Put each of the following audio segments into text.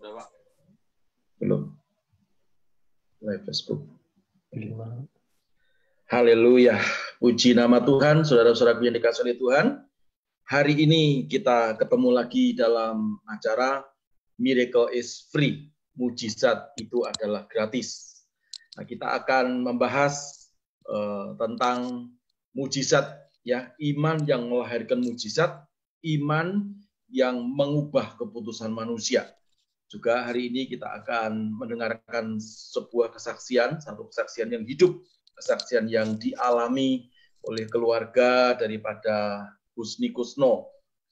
Sudah, Pak. Belum. Live Facebook. 5. Haleluya. Puji nama Tuhan, saudara-saudaraku yang dikasihi oleh Tuhan. Hari ini kita ketemu lagi dalam acara Miracle is Free. Mujizat itu adalah gratis. Nah, kita akan membahas tentang mujizat, ya, iman yang melahirkan mujizat, iman yang mengubah keputusan manusia. Juga hari ini kita akan mendengarkan sebuah kesaksian, satu kesaksian yang hidup, kesaksian yang dialami oleh keluarga daripada Husni Kusno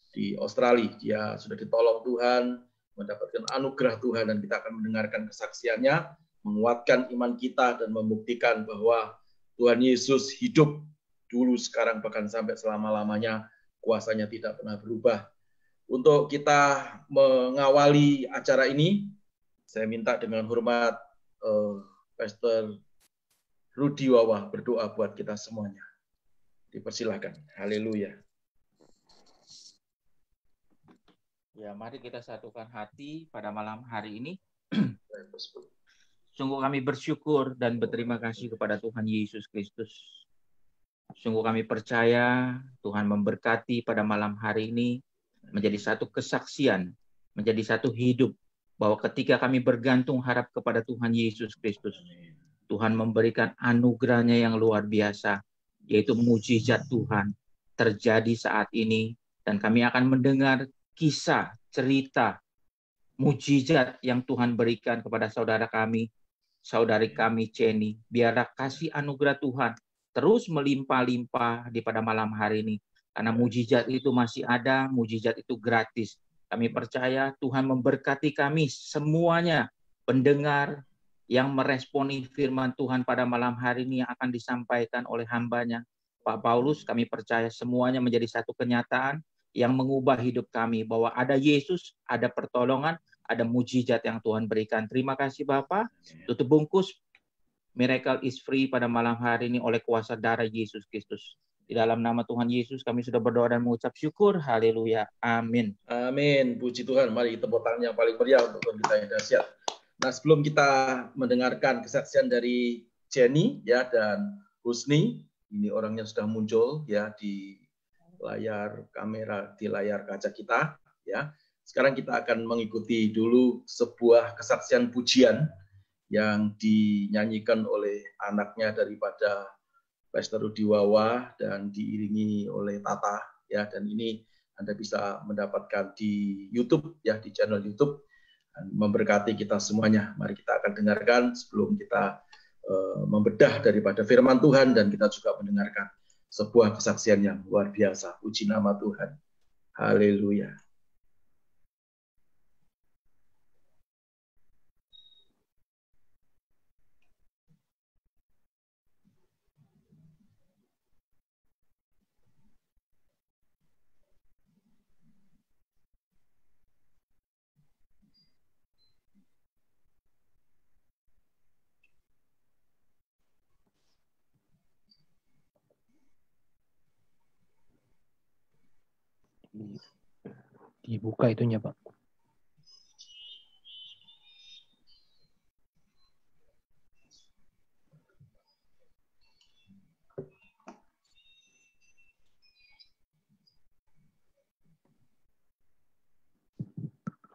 di Australia. Dia sudah ditolong Tuhan, mendapatkan anugerah Tuhan, dan kita akan mendengarkan kesaksiannya, menguatkan iman kita dan membuktikan bahwa Tuhan Yesus hidup dulu, sekarang, bahkan sampai selama-lamanya. Kuasanya tidak pernah berubah. Untuk kita mengawali acara ini, saya minta dengan hormat Pastor Rudi Wawa berdoa buat kita semuanya. Dipersilakan. Haleluya. Ya, mari kita satukan hati pada malam hari ini. Sungguh kami bersyukur dan berterima kasih kepada Tuhan Yesus Kristus. Sungguh kami percaya Tuhan memberkati pada malam hari ini menjadi satu kesaksian, menjadi satu hidup, bahwa ketika kami bergantung harap kepada Tuhan Yesus Kristus, Tuhan memberikan anugerahnya yang luar biasa, yaitu mujizat Tuhan terjadi saat ini, dan kami akan mendengar kisah, cerita, mujizat yang Tuhan berikan kepada saudara kami, saudari kami Ceni. Biarlah kasih anugerah Tuhan terus melimpah-limpah di pada malam hari ini. Karena mujizat itu masih ada, mujizat itu gratis. Kami percaya Tuhan memberkati kami semuanya, pendengar yang meresponi firman Tuhan pada malam hari ini yang akan disampaikan oleh hambanya, Pak Paulus. Kami percaya semuanya menjadi satu kenyataan yang mengubah hidup kami, bahwa ada Yesus, ada pertolongan, ada mujizat yang Tuhan berikan. Terima kasih Bapak. Tutup bungkus Miracle is Free pada malam hari ini oleh kuasa darah Yesus Kristus. Di dalam nama Tuhan Yesus kami sudah berdoa dan mengucap syukur. Haleluya. Amin. Amin. Puji Tuhan. Mari tepuk tangan yang paling meriah untuk Tuhan kita yang dahsyat. Nah, sebelum kita mendengarkan kesaksian dari Jenny, ya, dan Husni, ini orangnya sudah muncul, ya, di layar kamera, di layar kaca kita, ya. Sekarang kita akan mengikuti dulu sebuah kesaksian pujian yang dinyanyikan oleh anaknya daripada Pastor Rudi Wawa dan diiringi oleh Tata, ya, dan ini Anda bisa mendapatkan di YouTube, ya, di channel YouTube, dan memberkati kita semuanya. Mari kita akan dengarkan sebelum kita membedah daripada firman Tuhan, dan kita juga mendengarkan sebuah kesaksian yang luar biasa. Puji nama Tuhan. Haleluya. Dibuka itunya, Pak.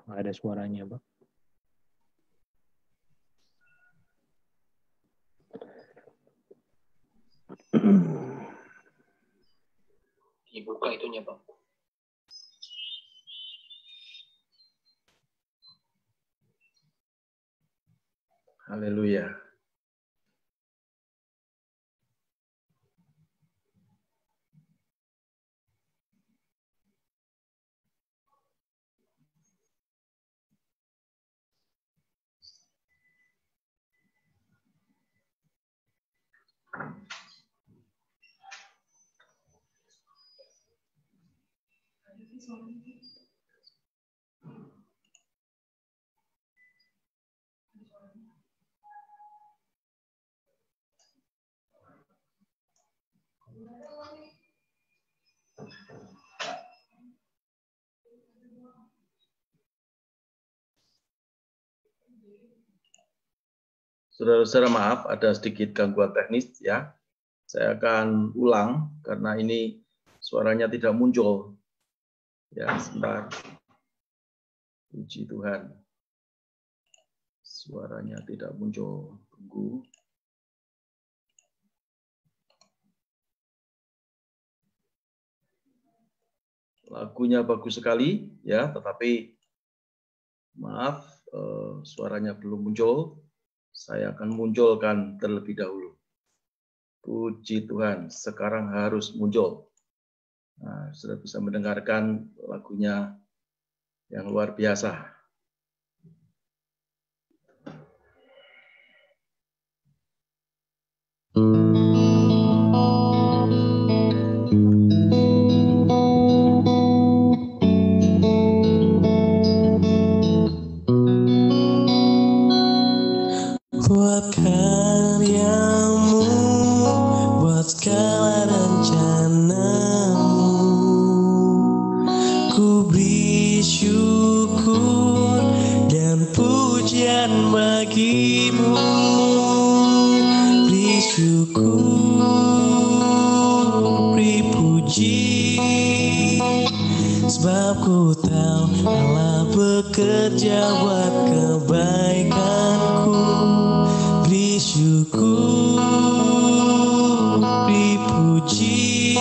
Nggak ada suaranya, Pak. Dibuka itunya, Pak. Haleluya. Saudara-saudara, maaf ada sedikit gangguan teknis ya. Saya akan ulang karena ini suaranya tidak muncul. Ya, sebentar. Puji Tuhan. Suaranya tidak muncul. Tunggu. Lagunya bagus sekali ya, tetapi maaf suaranya belum muncul. Saya akan munculkan terlebih dahulu. Puji Tuhan, sekarang harus muncul. Nah, sudah bisa mendengarkan lagunya yang luar biasa. Buat karyamu, buat segala rencanamu, ku beri syukur dan pujian bagimu. Beri syukur, beri puji, sebab ku tahu Allah bekerja buat kebaikanku. Beri syukur, beri puji,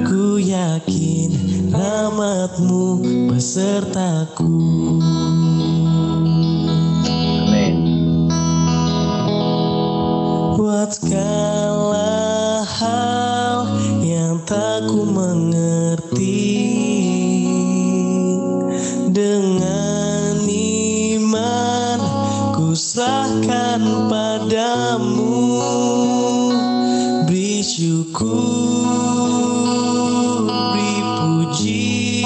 ku yakin rahmat-Mu besertaku. Amin. Buat segala hal yang tak ku mengerti, dengan iman ku serahkan padamu. Beri syukur, beri puji,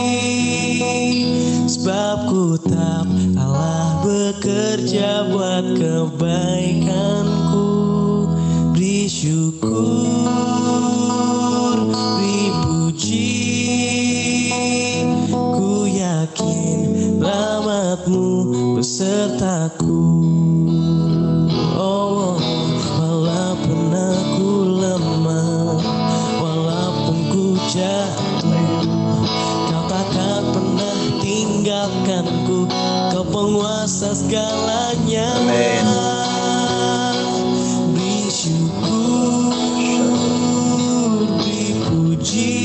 sebab ku tahu Allah bekerja buat kebaikanku. Beri syukur, beri puji, ku yakin rahmat-Mu besertaku. Oh, walaupun aku lemah, walaupun ku jatuh, Kau takkan pernah tinggalkanku. Kau penguasa segalanya. Amin. Beri syukur, beri puji,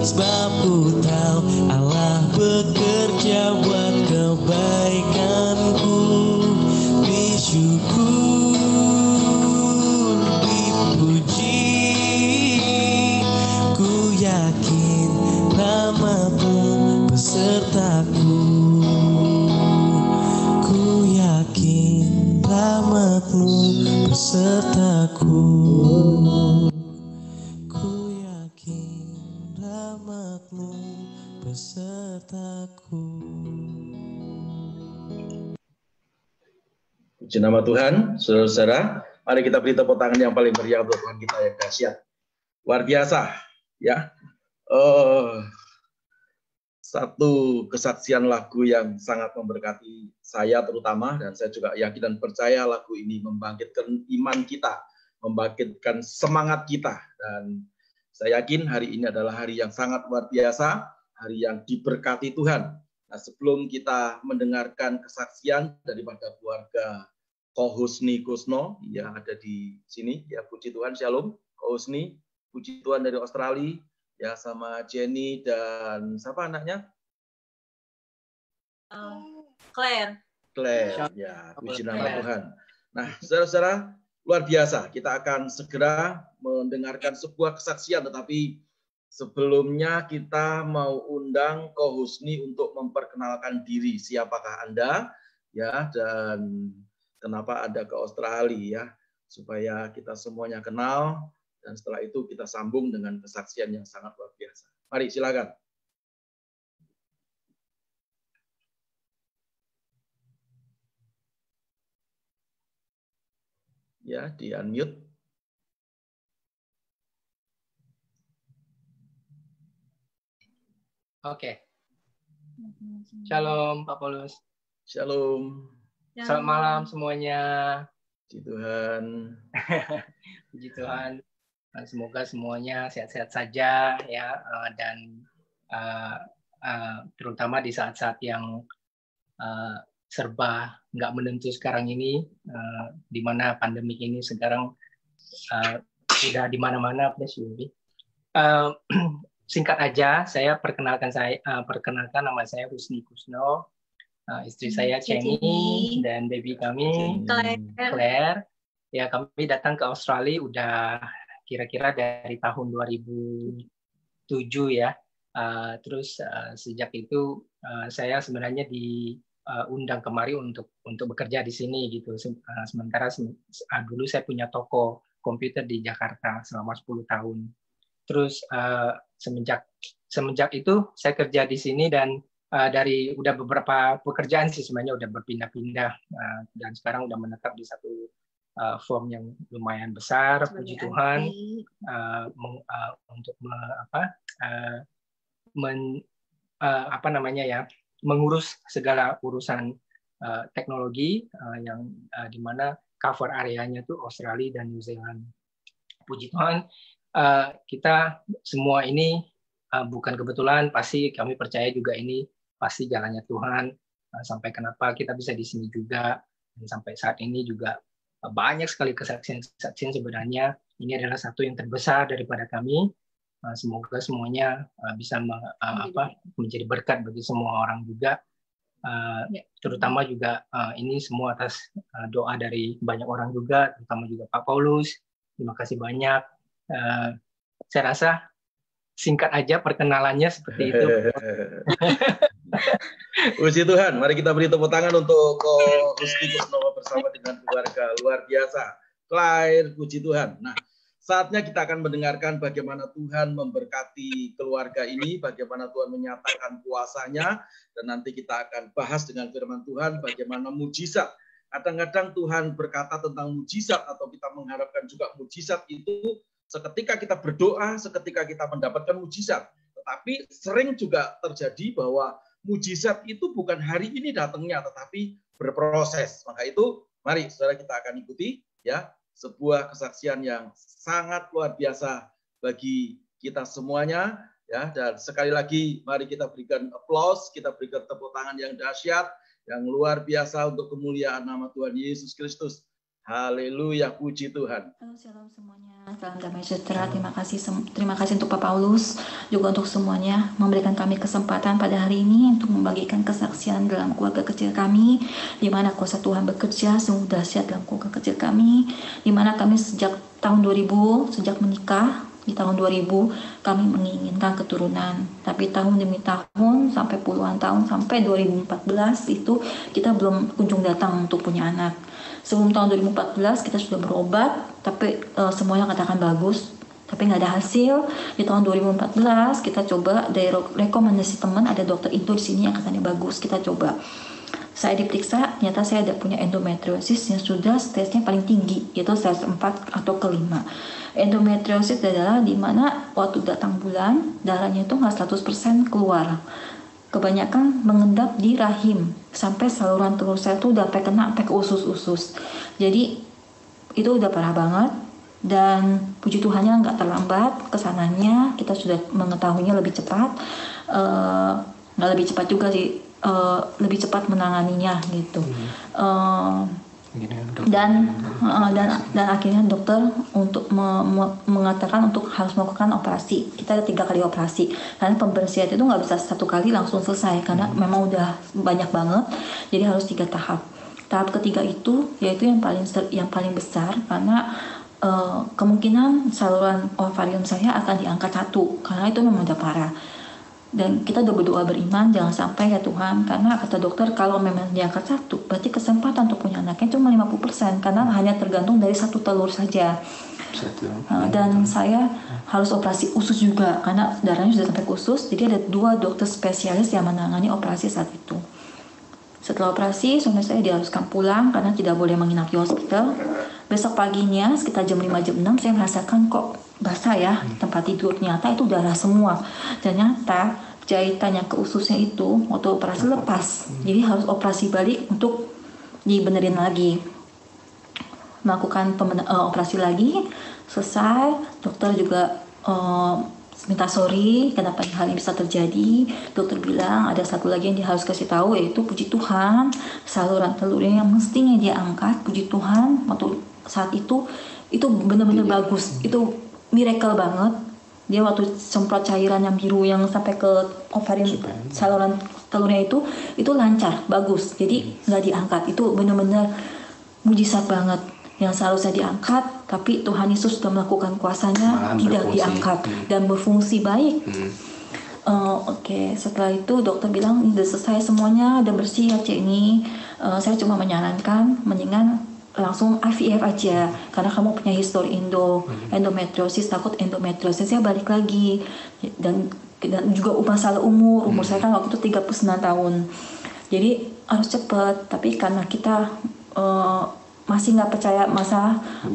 sebab ku tahu Allah bekerja buat kebaikanku. Beri syukur, beri puji, ku yakin rahmat-Mu besertaku. Ku yakin rahmat-Mu besertaku. Ku yakin rahmat-Mu besertaku. Puji nama Tuhan, saudara-saudara. Mari kita beri tepuk tangan yang paling meriah untuk Tuhan kita yang dahsyat. Luar biasa, ya. Satu kesaksian lagu yang sangat memberkati saya terutama, dan saya juga yakin dan percaya lagu ini membangkitkan iman kita, membangkitkan semangat kita, dan saya yakin hari ini adalah hari yang sangat luar biasa, hari yang diberkati Tuhan. Nah, sebelum kita mendengarkan kesaksian daripada keluarga Ko Husni Kusno yang ada di sini, ya puji Tuhan, shalom Ko Husni, puji Tuhan dari Australia, ya sama Jenny dan siapa anaknya? Claire. Claire, ya puji nama Tuhan. Nah, saudara-saudara, luar biasa. Kita akan segera mendengarkan sebuah kesaksian, tetapi sebelumnya kita mau undang Ko Husni untuk memperkenalkan diri. Siapakah Anda? Ya, dan kenapa Anda ke Australia, ya, supaya kita semuanya kenal, dan setelah itu kita sambung dengan kesaksian yang sangat luar biasa. Mari, silakan. Ya, di unmute. Oke. Shalom Pak Paulus. Shalom. Selamat malam semuanya. Puji Tuhan. Puji Tuhan. Semoga semuanya sehat-sehat saja ya, dan terutama di saat-saat yang serba nggak menentu sekarang ini, di mana pandemik ini sekarang sudah di mana-mana. Singkat aja, saya perkenalkan nama saya Husni Kusno, istri saya Ceni, dan baby kami Claire. Ya, kami datang ke Australia udah kira-kira dari tahun 2007 ya. Terus sejak itu saya sebenarnya diundang kemari untuk bekerja di sini gitu. Sementara dulu saya punya toko komputer di Jakarta selama 10 tahun. Terus semenjak itu saya kerja di sini, dan dari udah beberapa pekerjaan sih sebenarnya udah berpindah-pindah, dan sekarang udah menetap di satu firm yang lumayan besar, puji Tuhan, untuk mengurus segala urusan teknologi yang dimana cover areanya tuh Australia dan New Zealand. Puji Tuhan, kita semua ini bukan kebetulan, pasti kami percaya juga ini pasti jalannya Tuhan, sampai kenapa kita bisa di sini juga, dan sampai saat ini juga banyak sekali kesaksian sebenarnya. Ini adalah satu yang terbesar daripada kami. Semoga semuanya bisa menjadi berkat bagi semua orang juga, terutama juga ini semua atas doa dari banyak orang juga, terutama juga Pak Paulus. Terima kasih banyak. Saya rasa singkat aja perkenalannya seperti itu. Puji Tuhan, mari kita beri tepuk tangan untuk Husni Kusno bersama dengan keluarga luar biasa. Claire, puji Tuhan. Nah, saatnya kita akan mendengarkan bagaimana Tuhan memberkati keluarga ini, bagaimana Tuhan menyatakan kuasa-Nya, dan nanti kita akan bahas dengan firman Tuhan bagaimana mujizat. Kadang-kadang Tuhan berkata tentang mujizat, atau kita mengharapkan juga mujizat itu seketika kita berdoa, seketika kita mendapatkan mujizat. Tetapi sering juga terjadi bahwa mujizat itu bukan hari ini datangnya, tetapi berproses. Maka itu, mari saudara kita akan ikuti ya sebuah kesaksian yang sangat luar biasa bagi kita semuanya ya. Dan sekali lagi mari kita berikan aplaus, kita berikan tepuk tangan yang dahsyat, yang luar biasa untuk kemuliaan nama Tuhan Yesus Kristus. Haleluya, puji Tuhan. Halo, shalom semuanya. Salam damai sejahtera. Terima kasih untuk Pak Paulus, juga untuk semuanya memberikan kami kesempatan pada hari ini untuk membagikan kesaksian dalam keluarga kecil kami, di mana kuasa Tuhan bekerja sungguh dahsyat dalam keluarga kecil kami, di mana kami sejak tahun 2000, sejak menikah di tahun 2000 kami menginginkan keturunan, tapi tahun demi tahun sampai puluhan tahun, sampai 2014 itu kita belum kunjung datang untuk punya anak. Sebelum tahun 2014 kita sudah berobat, tapi semuanya katakan bagus, tapi nggak ada hasil. Di tahun 2014 kita coba dari rekomendasi teman, ada dokter Indo di sini yang katanya bagus, kita coba. Saya diperiksa, ternyata saya ada punya endometriosis yang sudah stage-nya paling tinggi, yaitu stage 4 atau ke-5. Endometriosis adalah di mana waktu datang bulan, darahnya itu nggak 100% keluar. Kebanyakan mengendap di rahim, sampai saluran telur saya itu udah kena ke usus-usus. Jadi itu udah parah banget, dan puji Tuhannya nggak terlambat kesananya, kita sudah mengetahuinya lebih cepat, nggak lebih cepat juga sih, lebih cepat menanganinya gitu. Dan akhirnya dokter untuk mengatakan untuk harus melakukan operasi. Kita ada 3 kali operasi karena pembersihan itu nggak bisa 1 kali langsung selesai, karena memang udah banyak banget, jadi harus 3 tahap. Tahap ketiga itu yaitu yang paling besar, karena kemungkinan saluran ovarium saya akan diangkat 1, karena itu memang udah parah. Dan kita udah berdoa beriman, jangan sampai ya Tuhan, karena kata dokter kalau memang diangkat 1, berarti kesempatan untuk punya anaknya cuma 50%, karena hanya tergantung dari 1 telur saja. Dan saya harus operasi usus juga, karena darahnya sudah sampai ke usus, jadi ada 2 dokter spesialis yang menangani operasi saat itu. Setelah operasi, suami saya diharuskan pulang karena tidak boleh menginap di hospital. Besok paginya, sekitar jam 5, jam 6, saya merasakan kok basah ya tempat tidur. Ternyata itu darah semua. Ternyata jahitan yang ke ususnya itu waktu operasi lepas, jadi harus operasi balik untuk dibenerin lagi, melakukan operasi lagi. Selesai, dokter juga minta sorry kenapa hal ini bisa terjadi. Dokter bilang ada satu lagi yang dia harus kasih tahu, yaitu puji Tuhan saluran telurnya yang mestinya dia angkat, puji Tuhan waktu saat itu benar-benar bagus, itu miracle banget. Dia waktu semprot cairan yang biru yang sampai ke ovarin saluran telurnya itu lancar, bagus, jadi nggak diangkat. Itu benar-benar mujizat banget, yang seharusnya diangkat tapi Tuhan Yesus sudah melakukan kuasanya tidak diangkat dan berfungsi baik. Oke. Setelah itu dokter bilang udah selesai semuanya, udah bersih ya Cik ini. Saya cuma menyarankan mendingan langsung IVF aja karena kamu punya histori endometriosis, takut endometriosis saya balik lagi, dan juga masalah umur saya kan waktu itu 39 tahun, jadi harus cepet. Tapi karena kita masih nggak percaya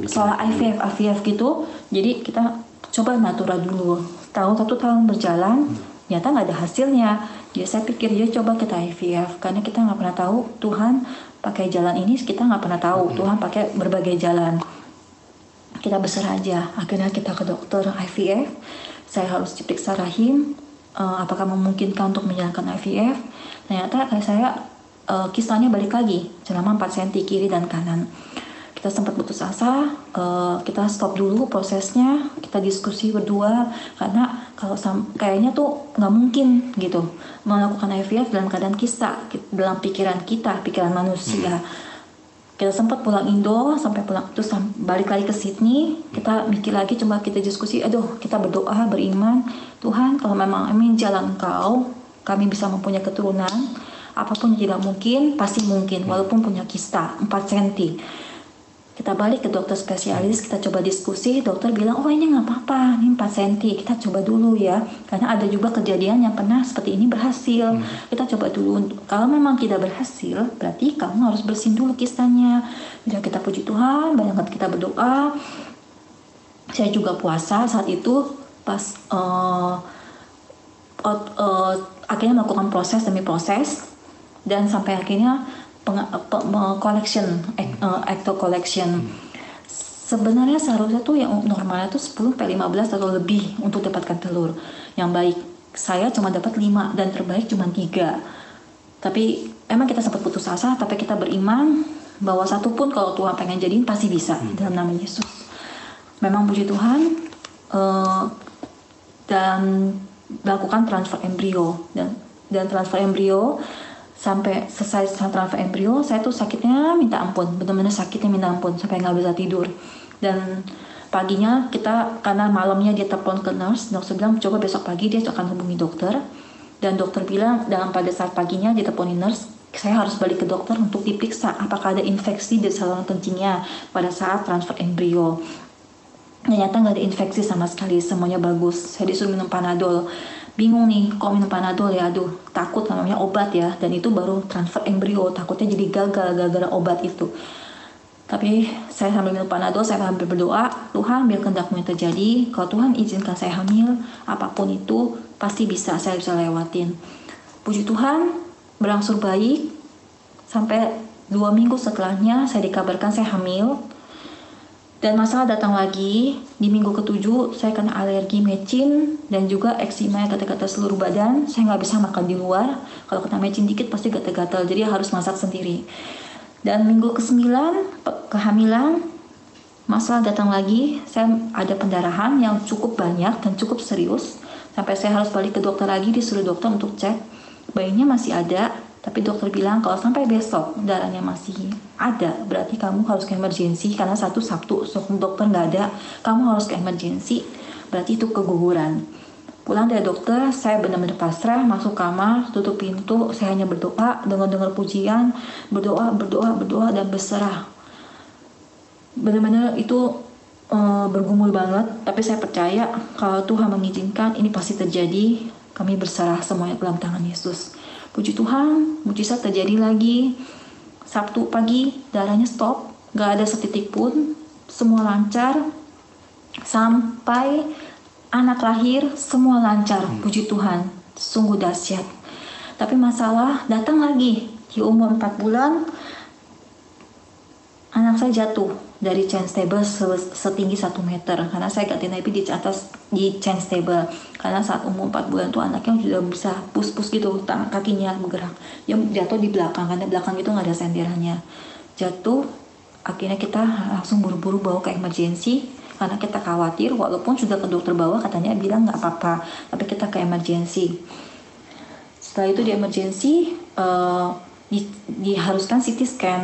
soal IVF gitu, jadi kita coba natural dulu. Satu tahun berjalan, ternyata nggak ada hasilnya. Jadi saya pikir coba kita IVF karena kita nggak pernah tahu Tuhan pakai jalan ini, kita nggak pernah tahu Tuhan pakai berbagai jalan. Kita berserah aja. Akhirnya kita ke dokter IVF. Saya harus diperiksa rahim, apakah memungkinkan untuk menjalankan IVF. Ternyata kayak saya kistanya balik lagi selama 4 cm kiri dan kanan. Kita sempat putus asa, kita stop dulu prosesnya, kita diskusi berdua karena kalau kayaknya tuh nggak mungkin gitu melakukan IVF dalam keadaan kista dalam pikiran manusia. Kita sempat pulang Indo, sampai pulang terus balik lagi ke Sydney, kita mikir lagi, coba kita diskusi, kita berdoa, beriman, Tuhan kalau memang jalan Engkau, kami bisa mempunyai keturunan, apapun yang tidak mungkin pasti mungkin walaupun punya kista 4 cm. Kita balik ke dokter spesialis, kita coba diskusi, dokter bilang, ini nggak apa-apa, ini 4 cm, kita coba dulu ya. Karena ada juga kejadian yang pernah seperti ini berhasil. Kita coba dulu, kalau memang tidak berhasil, berarti kamu harus bersihin dulu kistanya. Jadi kita puji Tuhan, banyak kita berdoa. Saya juga puasa saat itu, pas akhirnya melakukan proses demi proses, dan sampai akhirnya ecto collection. Sebenarnya seharusnya tuh yang normalnya tuh 10-15 atau lebih untuk dapatkan telur yang baik. Saya cuma dapat 5 dan terbaik cuma 3. Tapi emang kita sempat putus asa, tapi kita beriman bahwa satu pun kalau Tuhan pengen jadiin pasti bisa dalam nama Yesus. Memang puji Tuhan, dan melakukan transfer embrio dan transfer embrio. Sampai selesai transfer embrio, saya tuh sakitnya minta ampun, benar-benar sakitnya minta ampun, sampai nggak bisa tidur. Dan paginya karena malamnya dia telepon ke nurse, dokter bilang coba besok pagi dia akan hubungi dokter. Dan dokter bilang pada saat paginya dia teleponin nurse, saya harus balik ke dokter untuk diperiksa apakah ada infeksi di saluran kencingnya pada saat transfer embrio. Ternyata nggak ada infeksi sama sekali, semuanya bagus. Saya disuruh minum Panadol. Bingung nih, kok minum Panadol ya, takut namanya obat ya, dan itu baru transfer embrio, takutnya jadi gagal gara-gara obat itu. Tapi saya sambil minum Panadol, saya sambil berdoa, Tuhan biar kehendak-Mu yang terjadi, kalau Tuhan izinkan saya hamil, apapun itu pasti saya bisa lewatin. Puji Tuhan, berangsur baik, sampai 2 minggu setelahnya saya dikabarkan saya hamil. Dan masalah datang lagi, di minggu ke-7 saya kena alergi mecin dan juga eksima yang gatal-gatal seluruh badan. Saya nggak bisa makan di luar, kalau kena mecin dikit pasti gatal-gatal, jadi harus masak sendiri. Dan minggu ke-9 kehamilan, masalah datang lagi, saya ada pendarahan yang cukup banyak dan cukup serius. Sampai saya harus balik ke dokter lagi, disuruh dokter untuk cek, bayinya masih ada. Tapi dokter bilang kalau sampai besok darahnya masih ada, berarti kamu harus ke emergency karena Sabtu dokter nggak ada, kamu harus ke emergency, berarti itu keguguran. Pulang dari dokter, saya benar-benar pasrah, masuk kamar, tutup pintu, saya hanya berdoa, dengar pujian, berdoa dan berserah. Benar-benar itu bergumul banget, tapi saya percaya kalau Tuhan mengizinkan ini pasti terjadi. Kami berserah semuanya dalam tangan Yesus. Puji Tuhan, mujizat terjadi lagi. Sabtu pagi darahnya stop, gak ada setitik pun, semua lancar. Sampai anak lahir semua lancar, puji Tuhan. sungguh dahsyat. Tapi masalah datang lagi di umur 4 bulan, anak saya jatuh dari chain stable setinggi 1 meter karena saya ganti napi di atas di chain stable. Karena saat umur 4 bulan tuh anaknya sudah bisa push gitu, kakinya bergerak. Dia jatuh di belakang karena belakang itu nggak ada senderannya. Jatuh, akhirnya kita langsung buru-buru bawa ke emergency karena kita khawatir, walaupun sudah ke dokter bawah katanya bilang nggak apa-apa, tapi kita ke emergency. Setelah itu di emergency diharuskan CT scan,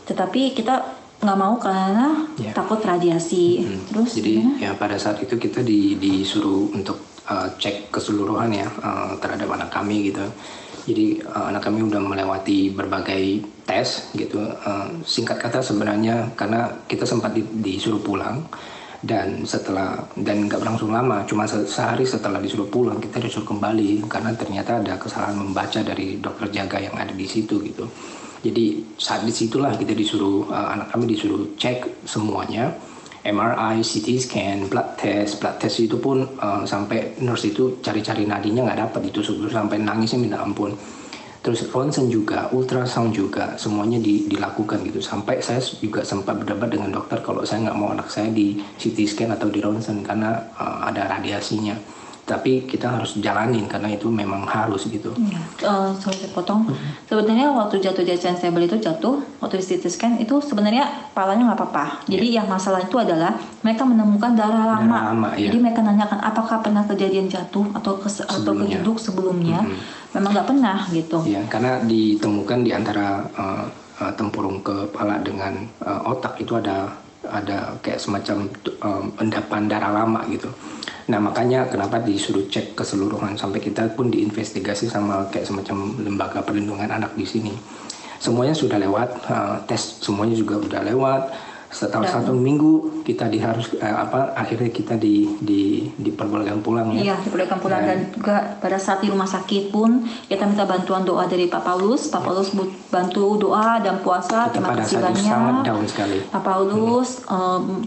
tetapi kita nggak mau karena takut radiasi. Terus jadi ya pada saat itu kita disuruh untuk cek keseluruhan ya terhadap anak kami gitu. Jadi anak kami udah melewati berbagai tes gitu. Singkat kata sebenarnya karena kita sempat disuruh pulang dan nggak berlangsung lama, cuma sehari setelah disuruh pulang kita disuruh kembali karena ternyata ada kesalahan membaca dari dokter jaga yang ada di situ gitu. Jadi saat disitulah kita disuruh anak kami disuruh cek semuanya, MRI, CT scan, blood test itu pun sampai nurse itu cari-cari nadinya nggak dapat, itu sampai nangisnya minta ampun. Terus ronsen juga, ultrasound juga, semuanya dilakukan gitu. Sampai saya juga sempat berdebat dengan dokter kalau saya nggak mau anak saya di CT scan atau di ronsen karena ada radiasinya. Tapi kita harus jalanin karena itu memang harus gitu. Sorry saya potong. Sebenarnya waktu jatuh di chain stable itu waktu di CT scan itu sebenarnya kepalanya nggak apa-apa. Jadi yang masalah itu adalah mereka menemukan darah lama. Jadi mereka nanyakan apakah pernah kejadian jatuh atau kejeduk sebelumnya. Memang nggak pernah gitu. Ya, karena ditemukan di antara tempurung kepala dengan otak itu ada kayak semacam endapan darah lama gitu. Nah makanya kenapa disuruh cek keseluruhan, sampai kita pun diinvestigasi sama kayak semacam lembaga perlindungan anak di sini. Semuanya sudah lewat, tes semuanya juga udah lewat. Setelah 1 minggu kita akhirnya kita diperbolehkan pulang ya. Iya, diperbolehkan pulang dan juga pada saat di rumah sakit pun kita minta bantuan doa dari Pak Paulus. Pak Paulus bantu doa dan puasa. Terima kasih banyak. Sangat down sekali. Pak Paulus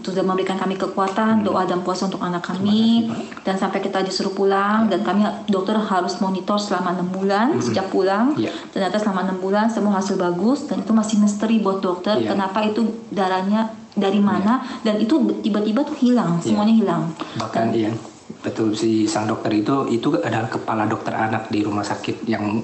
sudah memberikan kami kekuatan doa dan puasa untuk anak kami dan sampai kita disuruh pulang dan kami dokter harus monitor selama 6 bulan sejak pulang. Ternyata selama 6 bulan semua hasil bagus dan itu masih misteri buat dokter kenapa itu darahnya dari mana dan itu tiba-tiba tuh hilang, semuanya hilang. Bahkan betul, si sang dokter itu adalah kepala dokter anak di rumah sakit yang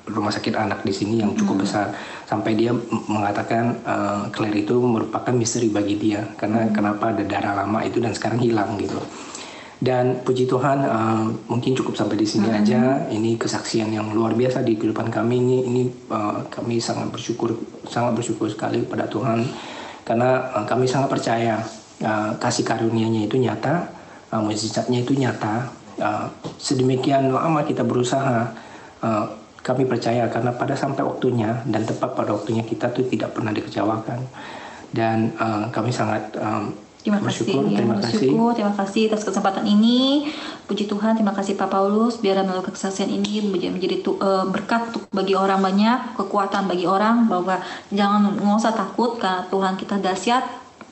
rumah sakit anak di sini yang cukup besar, sampai dia mengatakan Claire itu merupakan misteri bagi dia karena kenapa ada darah lama itu dan sekarang hilang gitu. Dan puji Tuhan mungkin cukup sampai di sini aja. Ini kesaksian yang luar biasa di kehidupan kami ini kami sangat bersyukur sekali pada Tuhan karena kami sangat percaya kasih karunia-Nya itu nyata, mukjizatnya itu nyata. Sedemikian lama kita berusaha, kami percaya karena pada sampai waktunya dan tepat pada waktunya kita tuh tidak pernah dikecewakan. Dan kami sangat terima kasih atas kesempatan ini. Puji Tuhan, terima kasih Pak Paulus. Biar melalui kesaksian ini menjadi berkat bagi orang banyak, kekuatan bagi orang bahwa nggak usah takut karena Tuhan kita dahsyat,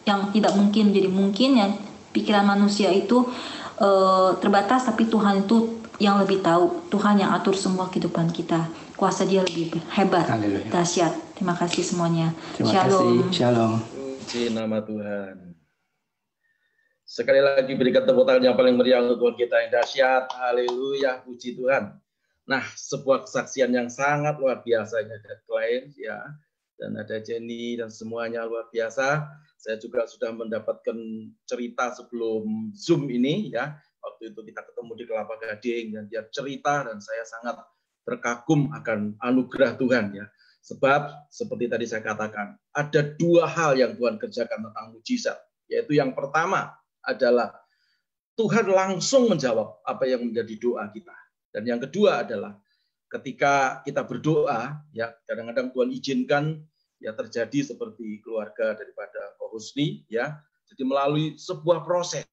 yang tidak mungkin menjadi mungkin, yang pikiran manusia itu terbatas, tapi Tuhan itu yang lebih tahu. Tuhan yang atur semua kehidupan kita. Kuasa Dia lebih hebat, dahsyat. Terima kasih semuanya. Shalom. Puji nama Tuhan. Sekali lagi berikan tepuk tangan yang paling meriah untuk Tuhan kita yang dahsyat. Haleluya, puji Tuhan. Nah, sebuah kesaksian yang sangat luar biasa. Ada klien ya, dan ada Jenny dan semuanya luar biasa. Saya juga sudah mendapatkan cerita sebelum Zoom ini ya. Waktu itu kita ketemu di Kelapa Gading dan dia cerita dan saya sangat terkagum akan anugerah Tuhan ya. Sebab seperti tadi saya katakan, ada 2 hal yang Tuhan kerjakan tentang mujizat. Yaitu yang pertama adalah Tuhan langsung menjawab apa yang menjadi doa kita. Dan yang kedua adalah ketika kita berdoa, ya kadang-kadang Tuhan izinkan ya terjadi seperti keluarga daripada Ko Husni, ya. Jadi melalui sebuah proses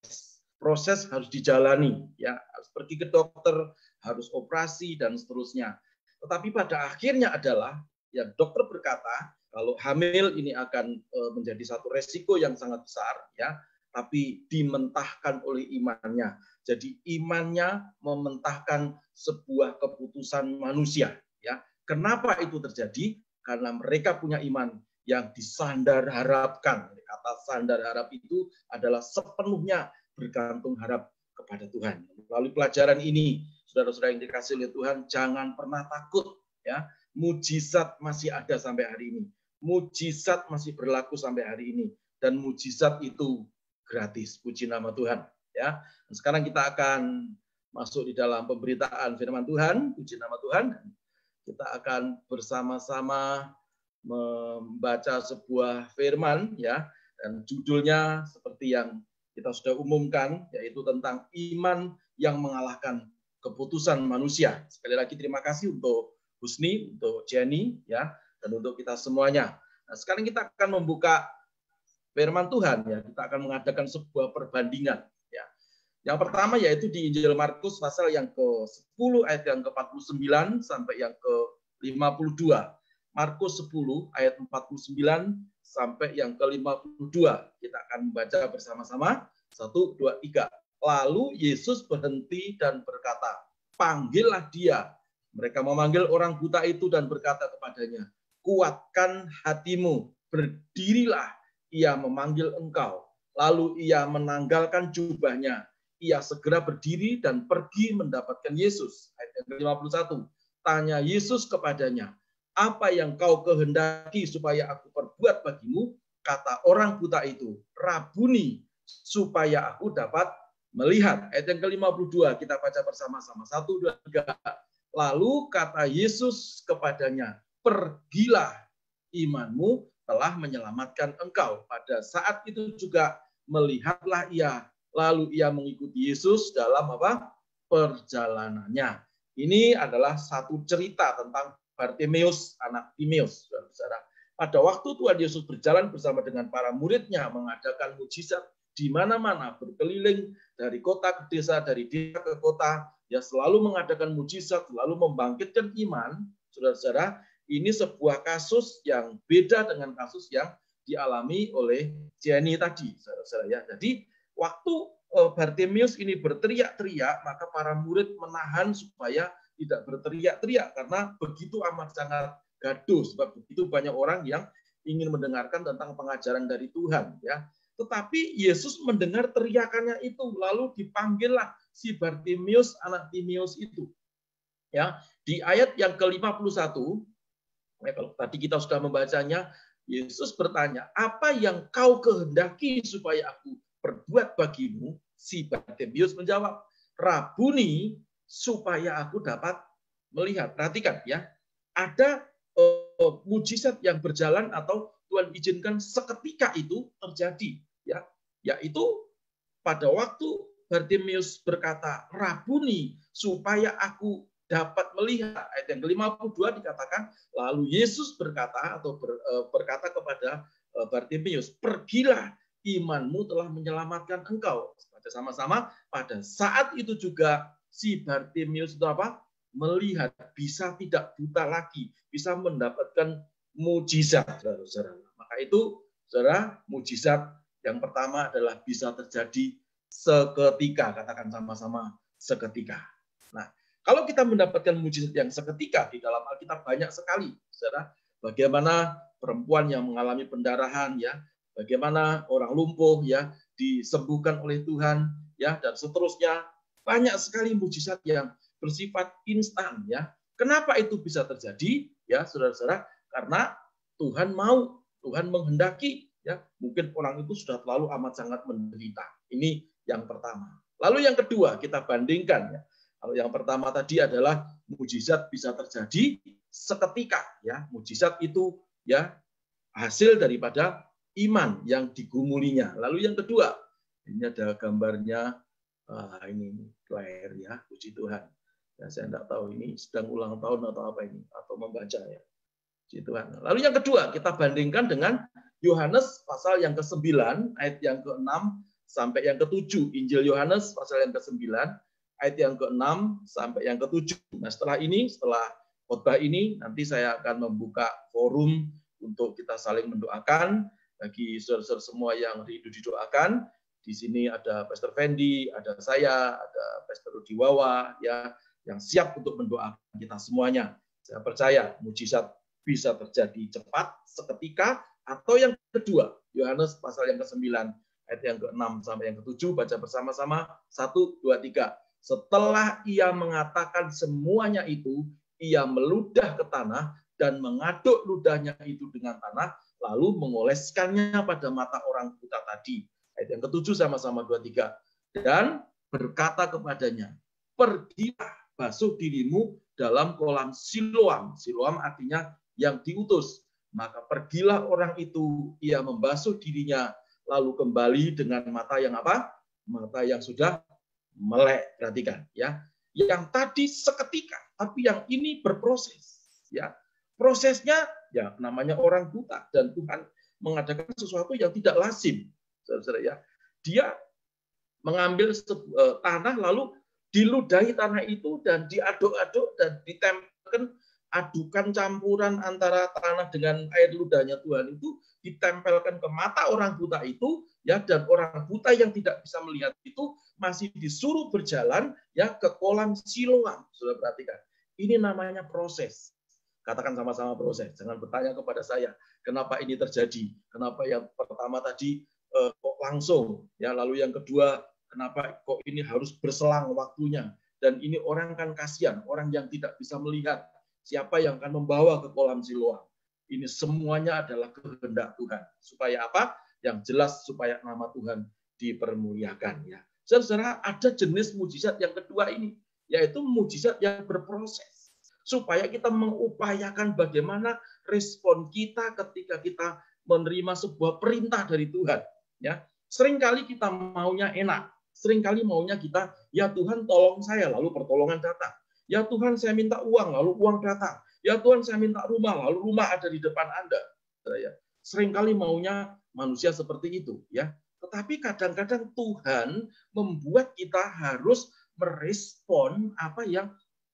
harus dijalani, ya harus pergi ke dokter, harus operasi dan seterusnya. Tetapi pada akhirnya adalah ya dokter berkata kalau hamil ini akan menjadi satu resiko yang sangat besar, ya. tapi dimentahkan oleh imannya. Jadi imannya mementahkan sebuah keputusan manusia. Ya, kenapa itu terjadi? Karena mereka punya iman yang disandar harapkan. Kata sandar harap itu adalah sepenuhnya bergantung harap kepada Tuhan. Melalui pelajaran ini, saudara-saudara yang dikasihi oleh Tuhan, jangan pernah takut. Ya, mujizat masih ada sampai hari ini. Mujizat masih berlaku sampai hari ini. Dan mujizat itu gratis. Puji nama Tuhan. Ya, dan sekarang kita akan masuk di dalam pemberitaan firman Tuhan. Puji nama Tuhan. Kita akan bersama-sama membaca sebuah firman, ya, dan judulnya seperti yang kita sudah umumkan, yaitu tentang iman yang mengalahkan keputusan manusia. Sekali lagi terima kasih untuk Husni, untuk Jenny, ya, dan untuk kita semuanya. Nah, sekarang kita akan membuka firman Tuhan, ya, kita akan mengadakan sebuah perbandingan. Ya. Yang pertama yaitu di Injil Markus pasal yang ke-10 ayat yang ke-49 sampai yang ke-52. Markus 10 ayat 49 sampai yang ke-52. Kita akan membaca bersama-sama. 1, 2, 3. Lalu Yesus berhenti dan berkata, "Panggillah dia." Mereka memanggil orang buta itu dan berkata kepadanya, "Kuatkan hatimu, berdirilah, ia memanggil engkau." Lalu ia menanggalkan jubahnya. Ia segera berdiri dan pergi mendapatkan Yesus. Ayat yang ke-51. Tanya Yesus kepadanya, "Apa yang kau kehendaki supaya aku perbuat bagimu?" Kata orang buta itu, "Rabuni, supaya aku dapat melihat." Ayat yang ke-52 kita baca bersama-sama. 1, 2, 3. Lalu kata Yesus kepadanya, "Pergilah, imanmu telah menyelamatkan engkau." Pada saat itu juga melihatlah ia. Lalu ia mengikuti Yesus dalam apa? Perjalanannya. Ini adalah satu cerita tentang Bartimeus, anak Timeus. Saudara. Pada waktu Tuhan Yesus berjalan bersama dengan para muridnya mengadakan mujizat di mana-mana, berkeliling dari kota ke desa, dari desa ke kota, ya selalu mengadakan mujizat, selalu membangkitkan iman. Saudara-saudara, ini sebuah kasus yang beda dengan kasus yang dialami oleh Jenny tadi, saudara-saudara. Ya. Jadi waktu Bartimeus ini berteriak-teriak, maka para murid menahan supaya tidak berteriak-teriak karena begitu amat sangat gaduh, sebab begitu banyak orang yang ingin mendengarkan tentang pengajaran dari Tuhan. Ya. Tetapi Yesus mendengar teriakannya itu, lalu dipanggillah si Bartimeus, anak Timeus itu. Ya, di ayat yang ke-51, ya, kalau tadi kita sudah membacanya, Yesus bertanya, "Apa yang kau kehendaki supaya aku perbuat bagimu?" Si Bartimeus menjawab, "Rabuni, supaya aku dapat melihat." Perhatikan ya, ada mujizat yang berjalan atau Tuhan izinkan seketika itu terjadi, ya, yaitu pada waktu Bartimeus berkata, "Rabuni, supaya aku dapat melihat." Ayat yang ke-52 dikatakan, lalu Yesus berkata atau berkata kepada Bartimeus, "Pergilah, imanmu telah menyelamatkan engkau." Baca sama-sama. Pada saat itu juga si Bartimeus itu apa? Melihat, bisa tidak buta lagi, bisa mendapatkan mujizat, saudara-saudara. Maka itu, saudara, mujizat yang pertama adalah bisa terjadi seketika. Katakan sama-sama, seketika. Nah, kalau kita mendapatkan mujizat yang seketika di dalam Alkitab banyak sekali, saudara. Bagaimana perempuan yang mengalami pendarahan, ya, bagaimana orang lumpuh, ya, disembuhkan oleh Tuhan, ya, dan seterusnya. Banyak sekali mujizat yang bersifat instan, ya. Kenapa itu bisa terjadi? Ya, saudara-saudara, karena Tuhan mau, Tuhan menghendaki, ya. Mungkin orang itu sudah terlalu amat sangat menderita. Ini yang pertama. Lalu yang kedua, kita bandingkan, ya. Kalau yang pertama tadi adalah mujizat bisa terjadi seketika, ya. Mujizat itu, ya, hasil daripada iman yang digumulinya. Lalu yang kedua, ini ada gambarnya, ini Claire, ya, puji Tuhan. Ya, saya tidak tahu ini sedang ulang tahun atau apa ini, atau membaca, ya, puji Tuhan. Lalu yang kedua, kita bandingkan dengan Yohanes pasal yang ke-9 ayat yang ke-6 sampai yang ke-7. Injil Yohanes pasal yang ke-9 ayat yang ke-6 sampai yang ke-7. Nah, setelah khotbah ini nanti saya akan membuka forum untuk kita saling mendoakan bagi saudara-saudara semua yang rindu didoakan. Di sini ada Pastor Fendi, ada saya, ada Pastor Rudi Wawa, ya, yang siap untuk mendoakan kita semuanya. Saya percaya mujizat bisa terjadi cepat, seketika, atau yang kedua, Yohanes pasal yang ke-9, ayat yang ke-6 sampai yang ke-7, baca bersama-sama, 1, 2, 3. Setelah ia mengatakan semuanya itu, ia meludah ke tanah dan mengaduk ludahnya itu dengan tanah, lalu mengoleskannya pada mata orang buta tadi. Ayat yang ke-7 sama-sama 2, 3. Dan berkata kepadanya, pergilah basuh dirimu dalam kolam Siloam. Siloam artinya yang diutus. Maka pergilah orang itu, ia membasuh dirinya, lalu kembali dengan mata yang apa? Mata yang sudah melek. Perhatikan, ya. Yang tadi seketika, tapi yang ini berproses, ya. Prosesnya ya namanya orang buta, dan Tuhan mengadakan sesuatu yang tidak lazim. Saudara-saudara, ya. Dia mengambil tanah, lalu diludahi tanah itu dan diaduk-aduk dan ditempelkan, adukan campuran antara tanah dengan air ludahnya Tuhan itu ditempelkan ke mata orang buta itu, ya, dan orang buta yang tidak bisa melihat itu masih disuruh berjalan, ya, ke kolam Siloam. Sudah perhatikan, ini namanya proses. Katakan sama-sama proses. Jangan bertanya kepada saya kenapa ini terjadi, kenapa yang pertama tadi kok langsung, ya, lalu yang kedua kenapa kok ini harus berselang waktunya, dan ini orang kan kasihan, orang yang tidak bisa melihat siapa yang akan membawa ke kolam Siloam. Ini semuanya adalah kehendak Tuhan. Supaya apa? Yang jelas supaya nama Tuhan dipermuliakan, ya. Saudara, ada jenis mujizat yang kedua ini, yaitu mujizat yang berproses. Supaya kita mengupayakan bagaimana respon kita ketika kita menerima sebuah perintah dari Tuhan, ya. Seringkali kita maunya enak, seringkali maunya kita, ya Tuhan tolong saya, lalu pertolongan datang. Ya Tuhan saya minta uang, lalu uang datang. Ya Tuhan saya minta rumah, lalu rumah ada di depan Anda. Ya. Seringkali maunya manusia seperti itu, ya. Tetapi kadang-kadang Tuhan membuat kita harus merespon apa yang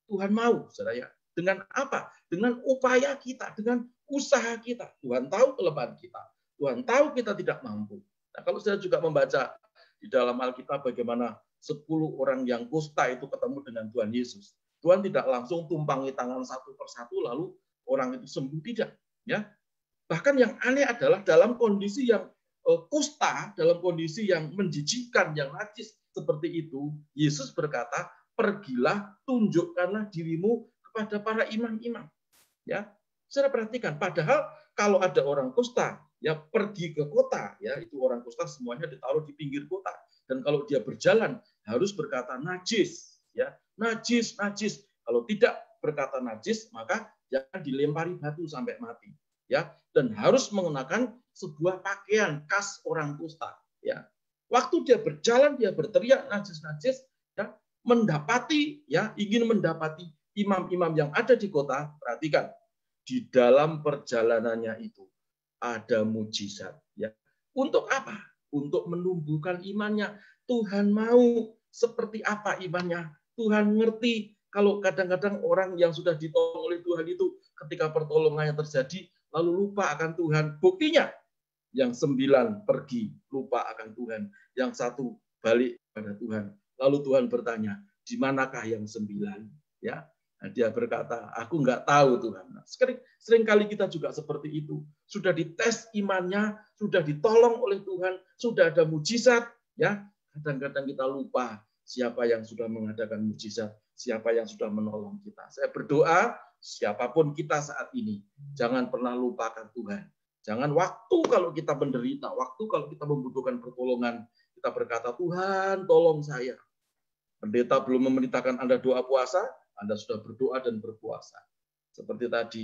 Tuhan mau, saudara, ya. Dengan apa? Dengan upaya kita, dengan usaha kita. Tuhan tahu kelemahan kita. Tuhan tahu kita tidak mampu. Nah, kalau saya juga membaca di dalam Alkitab bagaimana 10 orang yang kusta itu ketemu dengan Tuhan Yesus. Tuhan tidak langsung tumpangi tangan satu persatu lalu orang itu sembuh, tidak, ya. Bahkan yang aneh adalah dalam kondisi yang kusta, dalam kondisi yang menjijikkan, yang najis seperti itu, Yesus berkata, pergilah, tunjukkanlah dirimu kepada para imam-imam, ya. Saudara perhatikan, padahal kalau ada orang kusta, ya, pergi ke kota, ya, itu orang kusta semuanya ditaruh di pinggir kota, dan kalau dia berjalan harus berkata najis, ya, najis, najis. Kalau tidak berkata najis, maka jangan dilempari batu sampai mati, ya, dan harus mengenakan sebuah pakaian khas orang kusta, ya. Waktu dia berjalan, dia berteriak najis, najis, ya, mendapati, ya, ingin mendapati imam-imam yang ada di kota. Perhatikan, di dalam perjalanannya itu ada mujizat, ya. Untuk apa? Untuk menumbuhkan imannya. Tuhan mau seperti apa imannya. Tuhan ngerti kalau kadang-kadang orang yang sudah ditolong oleh Tuhan itu ketika pertolongannya terjadi lalu lupa akan Tuhan. Buktinya yang 9 pergi lupa akan Tuhan, yang 1 balik pada Tuhan. Lalu Tuhan bertanya, di manakah yang 9? Ya, nah, dia berkata, aku nggak tahu Tuhan. Nah, seringkali kita juga seperti itu. Sudah dites imannya, sudah ditolong oleh Tuhan, sudah ada mujizat, ya. Kadang-kadang kita lupa siapa yang sudah mengadakan mujizat, siapa yang sudah menolong kita. Saya berdoa, siapapun kita saat ini, jangan pernah lupakan Tuhan. Jangan waktu kalau kita menderita, waktu kalau kita membutuhkan pertolongan, kita berkata, Tuhan tolong saya. Pendeta belum memerintahkan Anda doa puasa, Anda sudah berdoa dan berpuasa. Seperti tadi,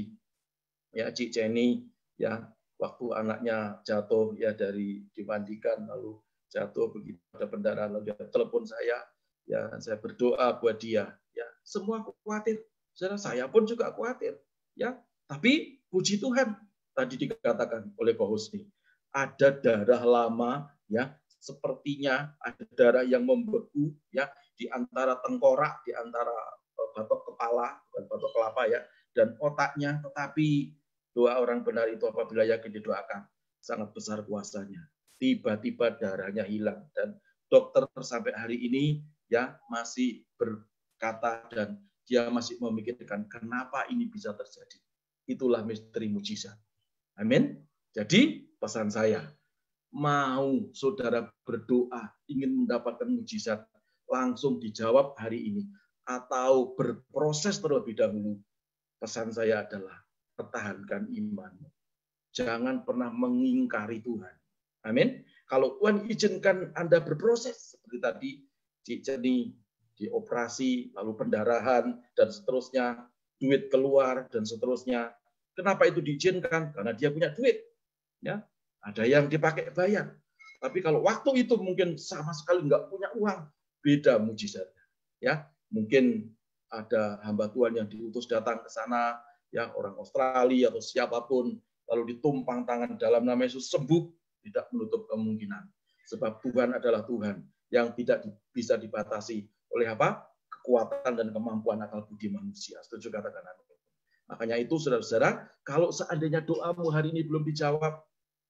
ya, Cik Jenny, ya, waktu anaknya jatuh, ya, dari dimandikan, lalu jatuh begitu ada pendarahan, lalu dia telepon saya, ya, saya berdoa buat dia, ya. Semua khawatir, saya pun juga khawatir, ya. Tapi puji Tuhan, tadi dikatakan oleh Pak Husni, ada darah lama, ya, sepertinya ada darah yang membeku, ya, di antara tengkorak, di antara batok kepala, bukan batok kelapa, ya, dan otaknya. Tetapi doa orang benar itu apabila yakin didoakan, sangat besar kuasanya. tiba-tiba darahnya hilang, dan dokter sampai hari ini ya masih berkata dan dia masih memikirkan kenapa ini bisa terjadi. Itulah misteri mujizat. Amin. Jadi pesan saya, mau saudara berdoa ingin mendapatkan mujizat langsung dijawab hari ini atau berproses terlebih dahulu, pesan saya adalah pertahankan imanmu. Jangan pernah mengingkari Tuhan. Amin. Kalau Tuhan izinkan Anda berproses seperti tadi Cik Jenny dioperasi, lalu pendarahan dan seterusnya, duit keluar dan seterusnya. Kenapa itu diizinkan? Karena dia punya duit. Ya, ada yang dipakai bayar. Tapi kalau waktu itu mungkin sama sekali nggak punya uang, beda mujizatnya. Ya, mungkin ada hamba Tuhan yang diutus datang ke sana, ya orang Australia atau siapapun, lalu ditumpang tangan dalam nama Yesus sembuh, tidak menutup kemungkinan. Sebab Tuhan adalah Tuhan yang tidak bisa dibatasi oleh apa? Kekuatan dan kemampuan akal budi manusia. Setuju katakan amin. Makanya itu saudara-saudara, kalau seandainya doamu hari ini belum dijawab,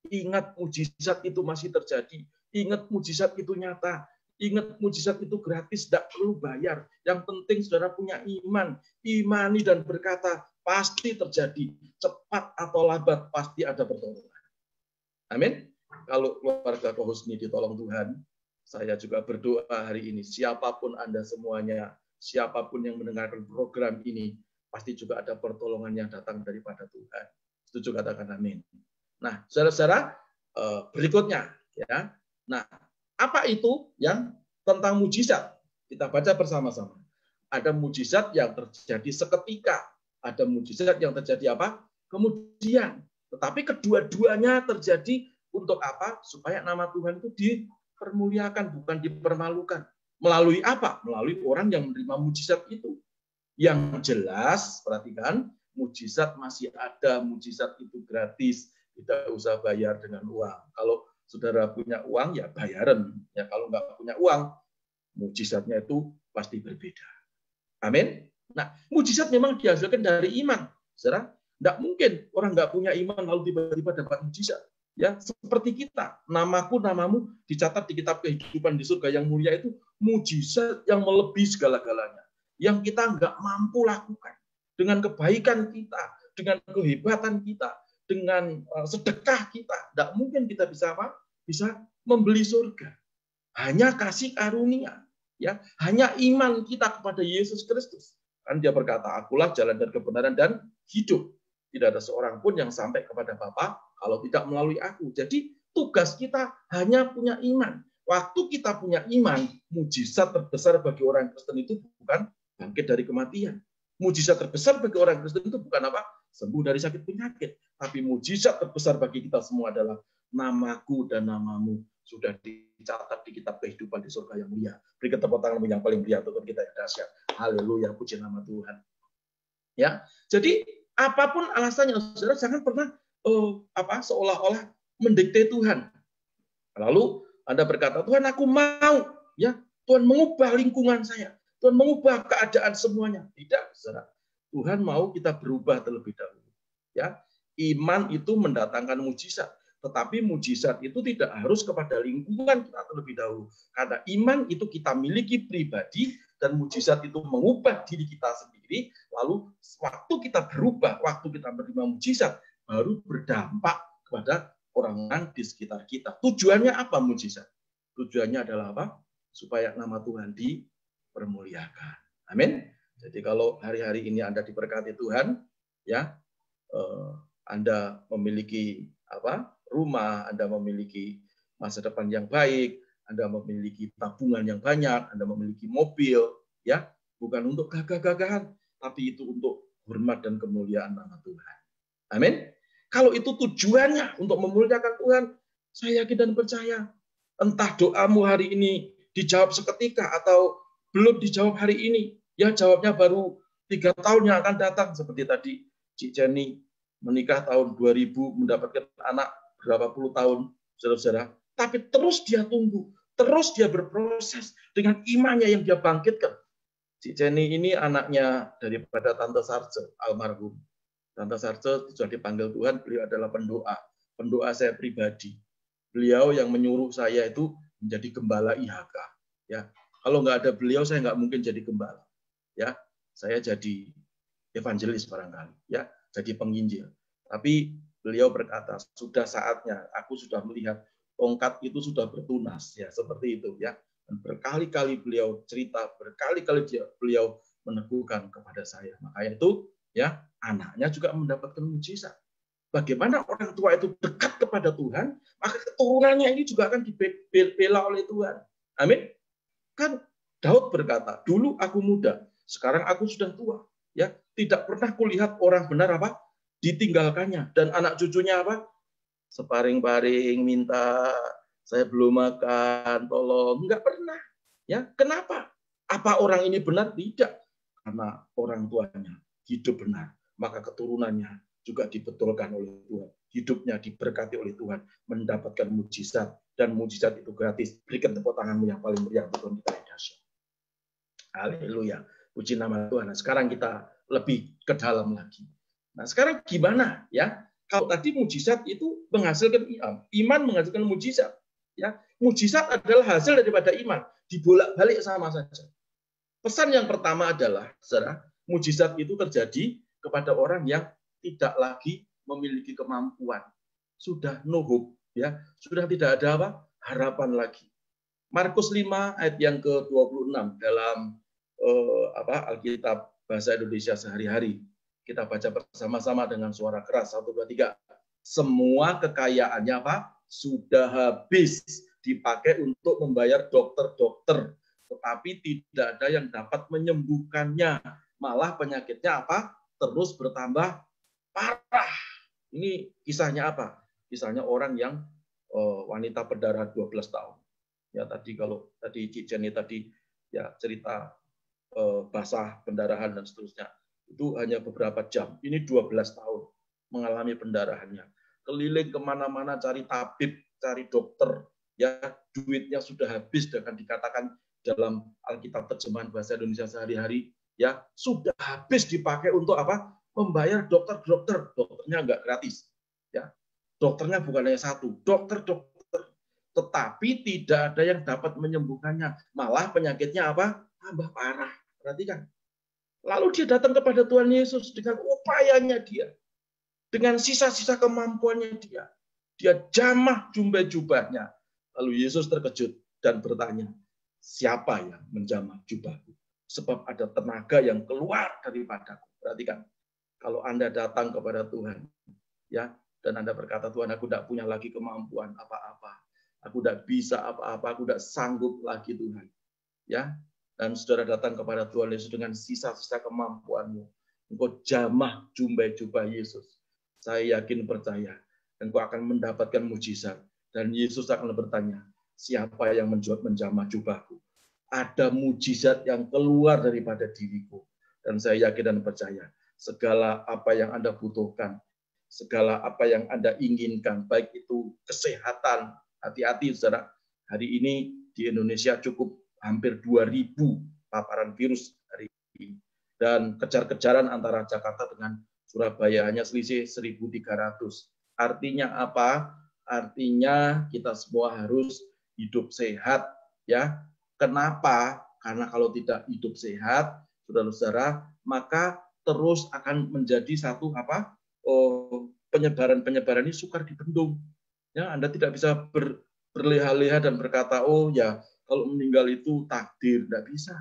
ingat mujizat itu masih terjadi. Ingat mujizat itu nyata. Ingat mujizat itu gratis, tidak perlu bayar. Yang penting saudara punya iman. Imani dan berkata, pasti terjadi. Cepat atau lambat, pasti ada pertolongan. Amin. Kalau keluarga Kohusni ditolong Tuhan, saya juga berdoa hari ini, siapapun Anda semuanya, siapapun yang mendengarkan program ini, pasti juga ada pertolongan yang datang daripada Tuhan. Setuju katakan amin. Nah, saudara-saudara, berikutnya, ya. Nah, apa itu yang tentang mujizat? Kita baca bersama-sama. Ada mujizat yang terjadi seketika, ada mujizat yang terjadi apa? Kemudian. Tetapi kedua-duanya terjadi untuk apa? Supaya nama Tuhan itu dipermuliakan, bukan dipermalukan. Melalui apa? Melalui orang yang menerima mujizat itu. Yang jelas, perhatikan, mujizat masih ada, mujizat itu gratis, tidak usah bayar dengan uang. Kalau saudara punya uang, ya bayaran. Ya, kalau nggak punya uang, mujizatnya itu pasti berbeda. Amin. Nah, mujizat memang dihasilkan dari iman. Saudara, nggak mungkin orang nggak punya iman lalu tiba-tiba dapat mujizat. Ya, seperti kita, namaku, namamu dicatat di kitab kehidupan di surga yang mulia itu mujizat yang melebihi segala-galanya, yang kita nggak mampu lakukan dengan kebaikan kita, dengan kehebatan kita, dengan sedekah kita, nggak mungkin kita bisa apa? Bisa membeli surga. Hanya kasih karunia, ya, hanya iman kita kepada Yesus Kristus. Kan dia berkata, akulah jalan dan kebenaran dan hidup. Tidak ada seorang pun yang sampai kepada Bapa kalau tidak melalui aku. Jadi tugas kita hanya punya iman. Waktu kita punya iman, mujizat terbesar bagi orang Kristen itu bukan bangkit dari kematian. Mujizat terbesar bagi orang Kristen itu bukan apa? Sembuh dari sakit penyakit. Tapi mujizat terbesar bagi kita semua adalah namaku dan namamu sudah dicatat di kitab kehidupan di surga yang mulia. Beri tepuk tanganmu yang paling meriah untuk kita yang dahsyat. Haleluya, puji nama Tuhan. Ya, jadi apapun alasannya, saudara jangan pernah seolah-olah mendikte Tuhan. Lalu Anda berkata, Tuhan aku mau, ya Tuhan mengubah lingkungan saya, Tuhan mengubah keadaan semuanya. Tidak, saudara. Tuhan mau kita berubah terlebih dahulu. Ya, iman itu mendatangkan mujizat, tetapi mujizat itu tidak harus kepada lingkungan kita terlebih dahulu. Karena iman itu kita miliki pribadi dan mujizat itu mengubah diri kita sendiri. Lalu waktu kita berubah, waktu kita menerima mujizat, baru berdampak kepada orang-orang di sekitar kita. Tujuannya apa mujizat? Tujuannya adalah apa? Supaya nama Tuhan dipermuliakan. Amin. Jadi kalau hari-hari ini Anda diberkati Tuhan, ya, Anda memiliki rumah, Anda memiliki masa depan yang baik, Anda memiliki tabungan yang banyak, Anda memiliki mobil, ya, bukan untuk gagah-gagahan, tapi itu untuk hormat dan kemuliaan nama Tuhan. Amin. Kalau itu tujuannya untuk memuliakan Tuhan, saya yakin dan percaya, entah doamu hari ini dijawab seketika atau belum dijawab hari ini, ya jawabnya baru 3 tahun yang akan datang. Seperti tadi Cik Jenny menikah tahun 2000, mendapatkan anak berapa puluh tahun, saudara-saudara. Tapi terus dia tunggu, terus dia berproses dengan imannya yang dia bangkitkan. Cik Jenny ini anaknya daripada Tante Sarce, almarhum. Tante Sarce sudah dipanggil Tuhan, beliau adalah pendoa saya pribadi. Beliau yang menyuruh saya itu menjadi gembala IHK. Ya, kalau nggak ada beliau saya nggak mungkin jadi gembala. Ya, saya jadi evangelis barangkali. Ya, jadi penginjil. Tapi beliau berkata, sudah saatnya. Aku sudah melihat tongkat itu sudah bertunas. Ya, seperti itu. Ya, dan berkali-kali beliau cerita, berkali-kali beliau meneguhkan kepada saya. Makanya itu, ya, anaknya juga mendapatkan mujizat. Bagaimana orang tua itu dekat kepada Tuhan, maka keturunannya ini juga akan dibela oleh Tuhan. Amin. Kan Daud berkata, dulu aku muda, sekarang aku sudah tua. Ya, tidak pernah kulihat orang benar apa ditinggalkannya, dan anak cucunya apa separing-paring minta, saya belum makan, tolong. Enggak pernah. Ya, kenapa? Apa orang ini benar? Tidak. Karena orang tuanya hidup benar, maka keturunannya juga dibetulkan oleh Tuhan. Hidupnya diberkati oleh Tuhan, mendapatkan mujizat, dan mujizat itu gratis. Berikan tepuk tanganmu yang paling meriah untuk Tuhan kita yang dahsyat. Haleluya. Puji nama Tuhan. Nah, sekarang kita lebih ke dalam lagi. Nah, sekarang gimana ya? Kalau tadi mujizat itu menghasilkan iman menghasilkan mujizat. Ya, mujizat adalah hasil daripada iman. Dibolak-balik sama saja. Pesan yang pertama adalah, saudara, mujizat itu terjadi kepada orang yang tidak lagi memiliki kemampuan, sudah no hope, ya, sudah tidak ada apa harapan lagi. Markus 5 ayat yang ke-26 dalam Alkitab bahasa Indonesia sehari-hari. Kita baca bersama-sama dengan suara keras. 1, 2, 3. Semua kekayaannya apa? Sudah habis dipakai untuk membayar dokter-dokter, tetapi tidak ada yang dapat menyembuhkannya. Malah penyakitnya apa? Terus bertambah parah. Ini kisahnya apa? Kisahnya orang yang wanita berdarah 12 tahun. Ya, tadi kalau tadi Cik Jenny tadi ya cerita basah, pendarahan dan seterusnya. Itu hanya beberapa jam. Ini 12 tahun mengalami pendarahannya. Keliling kemana-mana cari tabib, cari dokter. Ya, duitnya sudah habis dengan dikatakan dalam Alkitab terjemahan bahasa Indonesia sehari-hari. Ya, sudah habis dipakai untuk apa? Membayar dokter-dokter. Dokternya enggak gratis. Ya, dokternya bukan hanya satu. Dokter-dokter. Tetapi tidak ada yang dapat menyembuhkannya. Malah penyakitnya apa? Tambah parah. Perhatikan. Lalu dia datang kepada Tuhan Yesus dengan upayanya dia. Dengan sisa-sisa kemampuannya dia. Dia jamah jubah-jubahnya. Lalu Yesus terkejut dan bertanya, siapa yang menjamah jubahku? Sebab ada tenaga yang keluar daripadaku. Perhatikan. Kalau Anda datang kepada Tuhan, ya, dan Anda berkata, Tuhan, aku tidak punya lagi kemampuan apa-apa. Aku tidak bisa apa-apa, aku tidak sanggup lagi, Tuhan. Ya, dan saudara datang kepada Tuhan Yesus dengan sisa-sisa kemampuanmu. Engkau jamah jubah Yesus. Saya yakin percaya. Engkau akan mendapatkan mujizat. Dan Yesus akan bertanya, siapa yang menjamah jubahku? Ada mujizat yang keluar daripada diriku. Dan saya yakin dan percaya. Segala apa yang Anda butuhkan. Segala apa yang Anda inginkan. Baik itu kesehatan. Hati-hati, saudara. Hari ini di Indonesia cukup hampir 2.000 paparan virus hari ini. Dan kejar-kejaran antara Jakarta dengan Surabaya hanya selisih 1.300. Artinya apa? Artinya kita semua harus hidup sehat. Ya. Kenapa? Karena kalau tidak hidup sehat, saudara-saudara, maka terus akan menjadi satu apa? Penyebaran-penyebaran ini sukar dibendung. Ya, Anda tidak bisa berleha-leha dan berkata, oh ya, kalau meninggal itu takdir, tidak bisa.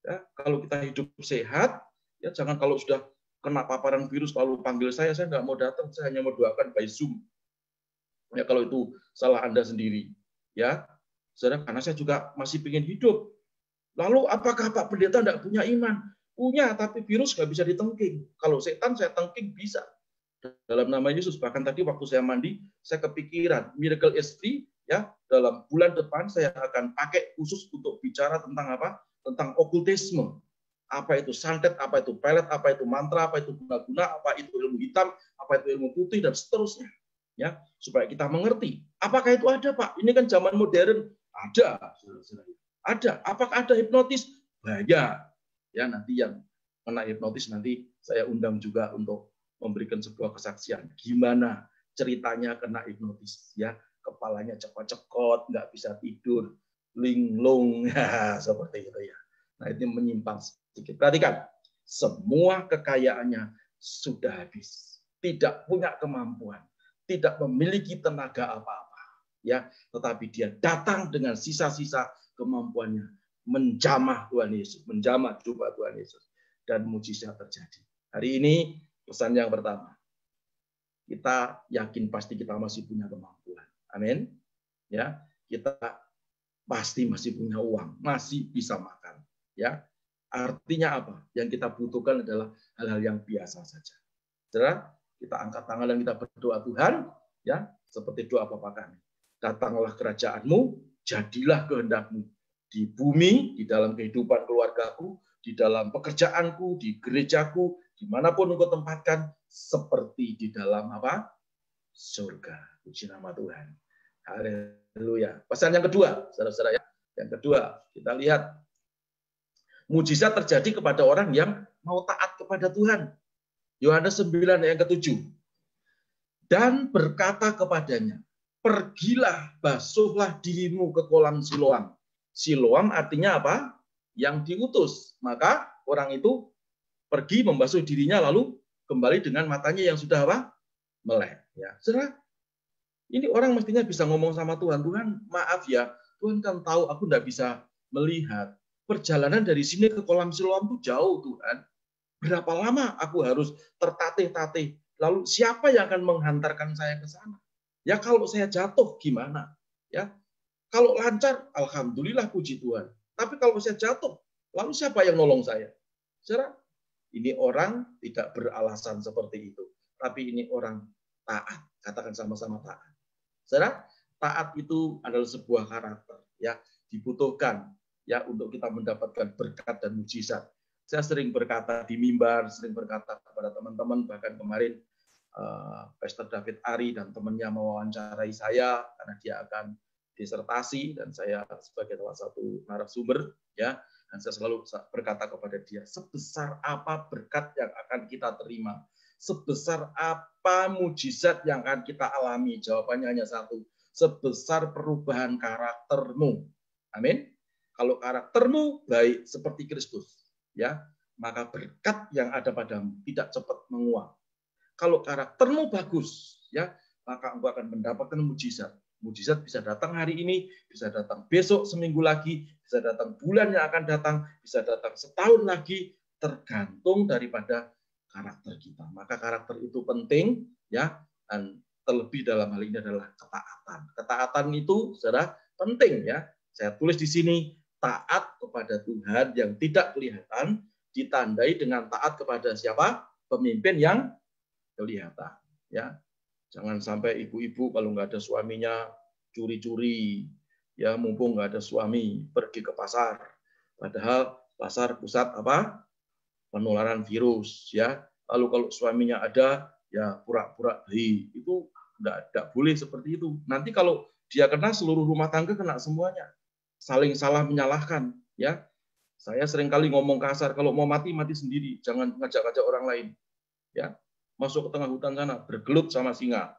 Ya, kalau kita hidup sehat, ya jangan kalau sudah kena paparan virus lalu panggil saya nggak mau datang, saya hanya mau doakan by Zoom. Ya, kalau itu salah Anda sendiri, ya, saudara, karena saya juga masih ingin hidup. Lalu apakah Pak Pendeta tidak punya iman? Punya, tapi virus nggak bisa ditengking. Kalau setan saya tengking bisa. Dalam nama Yesus, bahkan tadi waktu saya mandi, saya kepikiran, Miracle is Free, ya, dalam bulan depan saya akan pakai khusus untuk bicara tentang apa? Tentang okultisme. Apa itu santet, apa itu pelet, apa itu mantra, apa itu guna-guna, apa itu ilmu hitam, apa itu ilmu putih, dan seterusnya. Ya, supaya kita mengerti. Apakah itu ada, Pak? Ini kan zaman modern. Ada. Ada. Apakah ada hipnotis? Banyak. Ya, nanti yang kena hipnotis nanti saya undang juga untuk memberikan sebuah kesaksian. Gimana ceritanya kena hipnotis, ya. kepalanya cekot-cekot, nggak bisa tidur, linglung, seperti itu ya. Nah, ini menyimpang sedikit. Perhatikan, semua kekayaannya sudah habis, tidak punya kemampuan, tidak memiliki tenaga apa-apa, ya. Tetapi dia datang dengan sisa-sisa kemampuannya, menjamah Tuhan Yesus, menjamah jubah Tuhan Yesus, dan mujizat terjadi. Hari ini pesan yang pertama, kita yakin pasti kita masih punya kemampuan. Amin. Ya, kita pasti masih punya uang, masih bisa makan. Ya, artinya apa? Yang kita butuhkan adalah hal-hal yang biasa saja. Saudara, kita angkat tangan dan kita berdoa, Tuhan, ya, seperti doa Bapa kami. Datanglah kerajaanmu, jadilah kehendak-mu di bumi, di dalam kehidupan keluargaku, di dalam pekerjaanku, di gerejaku, dimanapun engkau tempatkan, seperti di dalam apa? Surga. Puji nama Tuhan. Haleluya. Pesan yang kedua, saudara-saudara ya. Yang kedua, kita lihat mujizat terjadi kepada orang yang mau taat kepada Tuhan. Yohanes 9 ayat ke-7. Dan berkata kepadanya, pergilah, basuhlah dirimu ke kolam Siloam. Siloam artinya apa? Yang diutus. Maka orang itu pergi membasuh dirinya lalu kembali dengan matanya yang sudah apa? Melek. Ya, saudara, ini orang mestinya bisa ngomong sama Tuhan. Tuhan, maaf ya, Tuhan kan tahu aku tidak bisa melihat. Perjalanan dari sini ke kolam Siloam itu jauh, Tuhan. Berapa lama aku harus tertatih-tatih? Lalu siapa yang akan menghantarkan saya ke sana? Ya kalau saya jatuh gimana? Ya, kalau lancar, alhamdulillah puji Tuhan. Tapi kalau saya jatuh, lalu siapa yang nolong saya? Saudara, ini orang tidak beralasan seperti itu. Tapi ini orang taat. Katakan sama-sama taat. Saudara, taat itu adalah sebuah karakter. Ya, dibutuhkan ya untuk kita mendapatkan berkat dan mujizat. Saya sering berkata di mimbar, sering berkata kepada teman-teman, bahkan kemarin Pastor David Ari dan temannya mewawancarai saya karena dia akan disertasi dan saya sebagai salah satu narasumber, ya, dan saya selalu berkata kepada dia, sebesar apa berkat yang akan kita terima, sebesar apa mujizat yang akan kita alami, jawabannya hanya satu, sebesar perubahan karaktermu. Amin. Kalau karaktermu baik seperti Kristus, ya, maka berkat yang ada padamu tidak cepat menguap. Kalau karaktermu bagus, ya, maka engkau akan mendapatkan mujizat. Mujizat bisa datang hari ini, bisa datang besok, seminggu lagi, bisa datang bulan yang akan datang, bisa datang setahun lagi, tergantung daripada karakter kita. Maka karakter itu penting, ya, dan terlebih dalam hal ini adalah ketaatan. Ketaatan itu, saudara, penting, ya. Saya tulis di sini, taat kepada Tuhan yang tidak kelihatan, ditandai dengan taat kepada siapa? Pemimpin yang kelihatan, ya. Jangan sampai ibu-ibu kalau nggak ada suaminya curi-curi, ya, mumpung nggak ada suami pergi ke pasar. Padahal pasar pusat apa? Penularan virus, ya. Lalu kalau suaminya ada, ya pura-pura bayi. Itu nggak boleh seperti itu. Nanti kalau dia kena, seluruh rumah tangga kena semuanya. Saling salah menyalahkan, ya. Saya seringkali ngomong kasar, kalau mau mati mati sendiri, jangan ngajak-ngajak orang lain, ya. Masuk ke tengah hutan sana, bergelut sama singa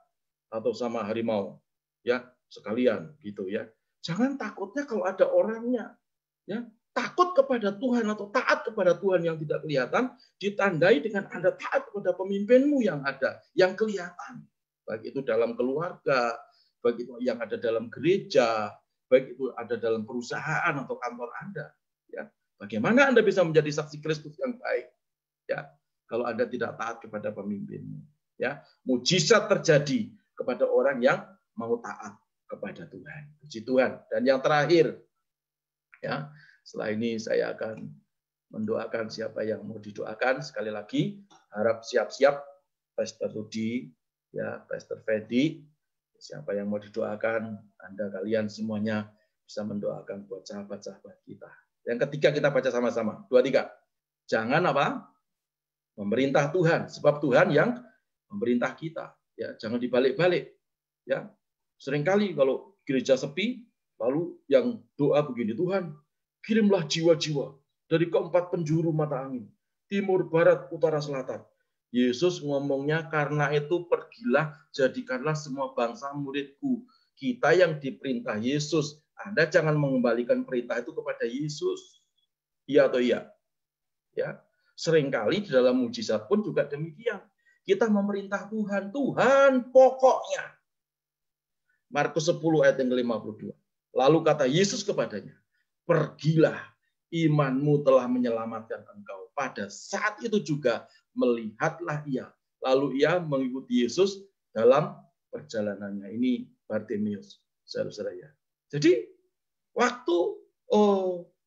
atau sama harimau, ya, sekalian gitu, ya. Jangan takutnya kalau ada orangnya, ya. Takut kepada Tuhan atau taat kepada Tuhan yang tidak kelihatan ditandai dengan Anda taat kepada pemimpinmu yang ada, yang kelihatan. Baik itu dalam keluarga, baik itu yang ada dalam gereja, baik itu ada dalam perusahaan atau kantor Anda, ya. Bagaimana Anda bisa menjadi saksi Kristus yang baik, ya, kalau Anda tidak taat kepada pemimpinmu, ya. Mujizat terjadi kepada orang yang mau taat kepada Tuhan. Puji Tuhan. Dan yang terakhir, ya, setelah ini saya akan mendoakan siapa yang mau didoakan. Sekali lagi, harap siap-siap Pastor Rudi, ya, Pastor Fedi, siapa yang mau didoakan, Anda kalian semuanya bisa mendoakan buat sahabat-sahabat kita. Yang ketiga kita baca sama-sama. 2, 3. Jangan apa? Memerintah Tuhan, sebab Tuhan yang memerintah kita. Ya, jangan dibalik-balik. Ya, seringkali kalau gereja sepi, lalu yang doa begini, Tuhan, kirimlah jiwa-jiwa dari keempat penjuru mata angin, timur, barat, utara, selatan. Yesus ngomongnya, karena itu pergilah, jadikanlah semua bangsa muridku. Kita yang diperintah Yesus. Anda jangan mengembalikan perintah itu kepada Yesus. Iya atau iya? Ya. Seringkali di dalam mujizat pun juga demikian. Kita memerintah Tuhan. Tuhan pokoknya. Markus 10 ayat yang ke-52. Lalu kata Yesus kepadanya, pergilah, imanmu telah menyelamatkan engkau. Pada saat itu juga melihatlah ia. Lalu ia mengikuti Yesus dalam perjalanannya. Ini Bartimeus, saudara-saudara ya. Jadi waktu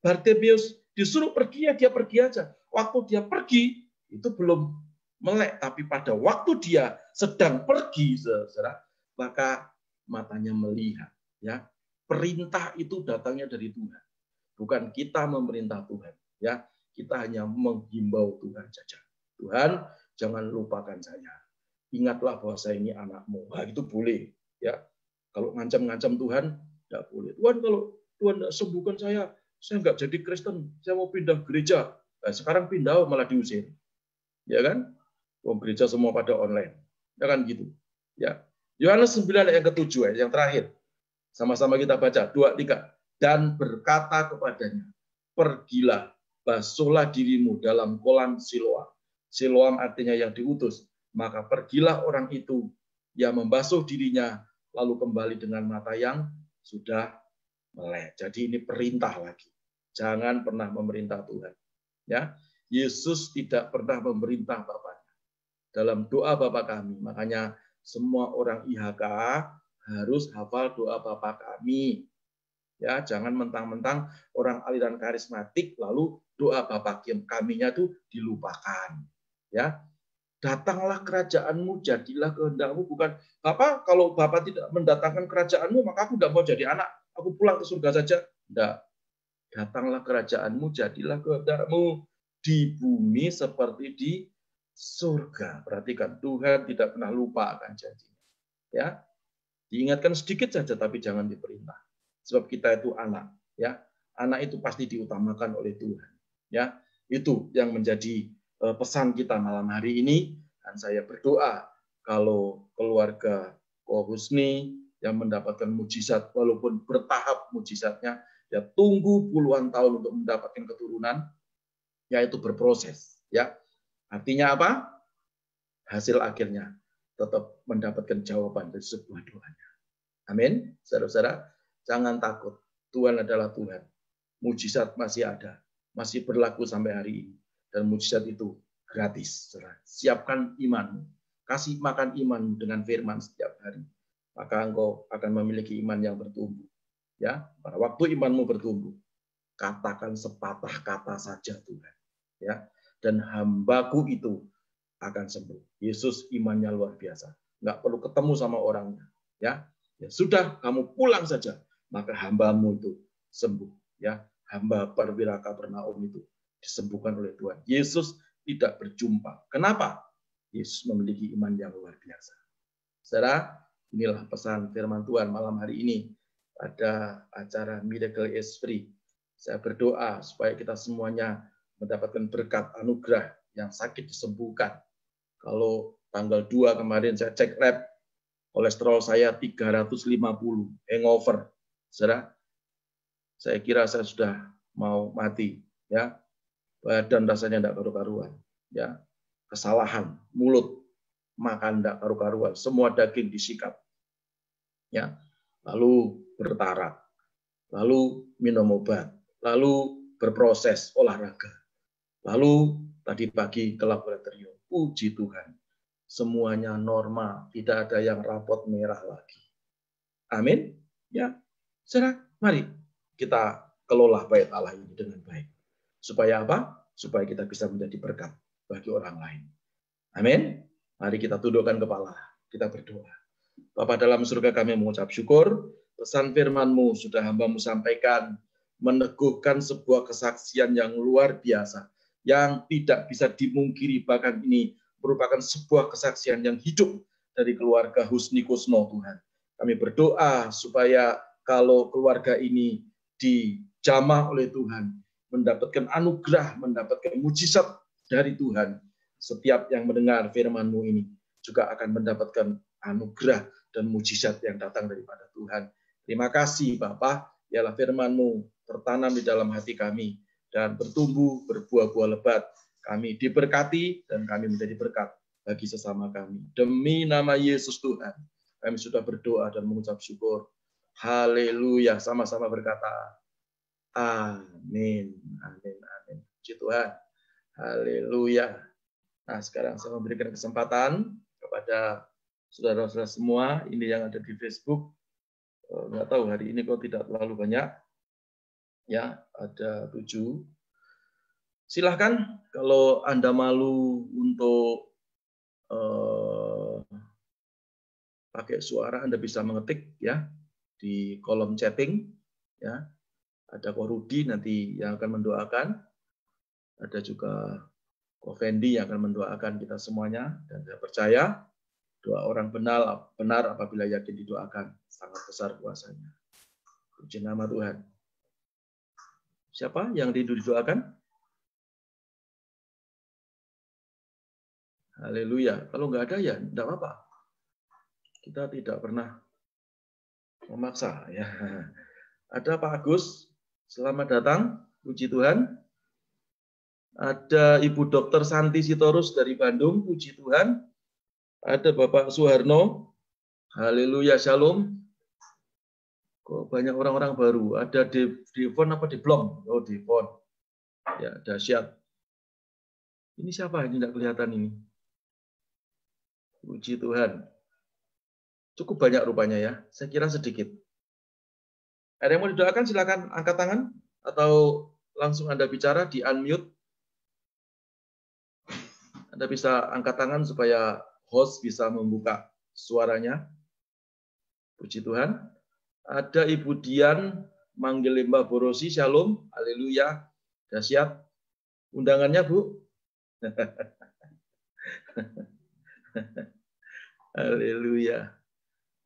Bartimeus disuruh pergi, ya dia pergi aja. Waktu dia pergi, itu belum melek. Tapi pada waktu dia sedang pergi, saudara, maka matanya melihat. Ya, perintah itu datangnya dari Tuhan. Bukan kita memerintah Tuhan. Ya, kita hanya menghimbau Tuhan saja. Tuhan, jangan lupakan saya. Ingatlah bahwa saya ini anakmu. Nah, itu boleh. Ya, kalau ngancam-ngancam Tuhan, tidak boleh. Tuhan, kalau Tuhan tidak sembuhkan saya nggak jadi Kristen. Saya mau pindah gereja. Nah, sekarang pindah malah diusir. Ya kan? Gereja semua pada online. Ya kan gitu. Ya. Yohanes 9 ayat ke-7 yang terakhir. Sama-sama kita baca 2, 3. Dan berkata kepadanya, pergilah, basuhlah dirimu dalam kolam Siloam. Siloam artinya yang diutus. Maka pergilah orang itu yang membasuh dirinya, lalu kembali dengan mata yang sudah melek. Jadi ini perintah lagi. Jangan pernah memerintah Tuhan. Ya, Yesus tidak pernah memerintah Bapaknya. Dalam doa Bapa kami, makanya semua orang IHK harus hafal doa Bapa kami. Ya, jangan mentang-mentang orang aliran karismatik lalu doa Bapa kaminya itu dilupakan. Ya, datanglah kerajaanmu, jadilah kehendakmu. Bukan, Bapak, kalau Bapak tidak mendatangkan kerajaanmu, maka aku tidak mau jadi anak. Aku pulang ke surga saja. Tidak. Datanglah kerajaanmu, jadilah kehendakmu di bumi seperti di surga. Perhatikan, Tuhan tidak pernah lupa akan janjinya. Ya, diingatkan sedikit saja, tapi jangan diperintah. Sebab kita itu anak. Ya, anak itu pasti diutamakan oleh Tuhan. Ya, itu yang menjadi pesan kita malam hari ini. Dan saya berdoa kalau keluarga Ko Husni yang mendapatkan mujizat, walaupun bertahap mujizatnya, ya tunggu puluhan tahun untuk mendapatkan keturunan, yaitu berproses. Ya, artinya apa? Hasil akhirnya tetap mendapatkan jawaban dari sebuah doanya. Amin. Saudara-saudara, jangan takut. Tuhan adalah Tuhan. Mujizat masih ada, masih berlaku sampai hari ini. Dan mujizat itu gratis. Saudara. Siapkan imanmu. Kasih makan imanmu dengan firman setiap hari. Maka engkau akan memiliki iman yang bertumbuh. Ya, pada waktu imanmu bertumbuh, katakan sepatah kata saja Tuhan. Ya, dan hambaku itu akan sembuh. Yesus imannya luar biasa. Nggak perlu ketemu sama orangnya. Ya, ya sudah, kamu pulang saja. Maka hambamu itu sembuh. Ya, hamba perwira Kapernaum itu disembuhkan oleh Tuhan. Yesus tidak berjumpa. Kenapa? Yesus memiliki iman yang luar biasa. Saudara, inilah pesan firman Tuhan malam hari ini pada acara Miracle is Free. Saya berdoa supaya kita semuanya mendapatkan berkat anugerah, yang sakit disembuhkan. Kalau tanggal 2 kemarin saya cek lab, kolesterol saya 350, hangover. Saudara, saya kira saya sudah mau mati. Ya, badan rasanya tidak karu-karuan. Ya, kesalahan, mulut makan tidak karu-karuan, semua daging disikat. Ya, lalu bertarak, lalu minum obat, lalu berproses olahraga, lalu tadi pagi ke laboratorium. Puji Tuhan, semuanya normal, tidak ada yang rapot merah lagi. Amin. Ya, saudara, mari kita kelola bait Allah ini dengan baik. Supaya apa? Supaya kita bisa menjadi berkat bagi orang lain. Amin. Mari kita tundukkan kepala, kita berdoa. Bapa dalam surga, kami mengucap syukur, pesan firman-Mu sudah hamba-Mu sampaikan, meneguhkan sebuah kesaksian yang luar biasa, yang tidak bisa dimungkiri, bahkan ini merupakan sebuah kesaksian yang hidup dari keluarga Husni Kusno, Tuhan. Kami berdoa supaya kalau keluarga ini dijamah oleh Tuhan, mendapatkan anugerah, mendapatkan mujizat dari Tuhan, setiap yang mendengar firman-Mu ini juga akan mendapatkan anugerah dan mujizat yang datang daripada Tuhan. Terima kasih Bapa, biarlah firman-Mu tertanam di dalam hati kami dan bertumbuh berbuah-buah lebat. Kami diberkati dan kami menjadi berkat bagi sesama kami. Demi nama Yesus Tuhan, kami sudah berdoa dan mengucap syukur. Haleluya, sama-sama berkata amin, amin, amin. Puji Tuhan. Haleluya. Nah, sekarang saya memberikan kesempatan kepada saudara-saudara semua ini yang ada di Facebook. Nggak tahu hari ini kok tidak terlalu banyak. Ya, ada 7. Silahkan kalau Anda malu untuk pakai suara, Anda bisa mengetik ya di kolom chatting ya. Ada Ko Rudi nanti yang akan mendoakan. Ada juga Ko Fendi yang akan mendoakan kita semuanya, dan saya percaya doa orang benar apabila yakin didoakan, sangat besar kuasanya. Puji nama Tuhan. Siapa yang rindu didoakan? Haleluya. Kalau nggak ada ya enggak apa-apa. Kita tidak pernah memaksa ya. Ada Pak Agus, selamat datang. Puji Tuhan. Ada Ibu Dr. Santi Sitorus dari Bandung, puji Tuhan. Ada Bapak Suharno. Haleluya, shalom. Kok banyak orang-orang baru. Ada Devon apa Deblong? Oh, Devon. Ya, dahsyat. Ini siapa ini tidak kelihatan ini? Puji Tuhan. Cukup banyak rupanya ya. Saya kira sedikit. Ada yang mau didoakan silakan angkat tangan atau langsung Anda bicara di unmute. Anda bisa angkat tangan supaya host bisa membuka suaranya. Puji Tuhan. Ada Ibu Dian Manggelemba Borosi, shalom, haleluya, dahsyat. Undangannya Bu. Haleluya.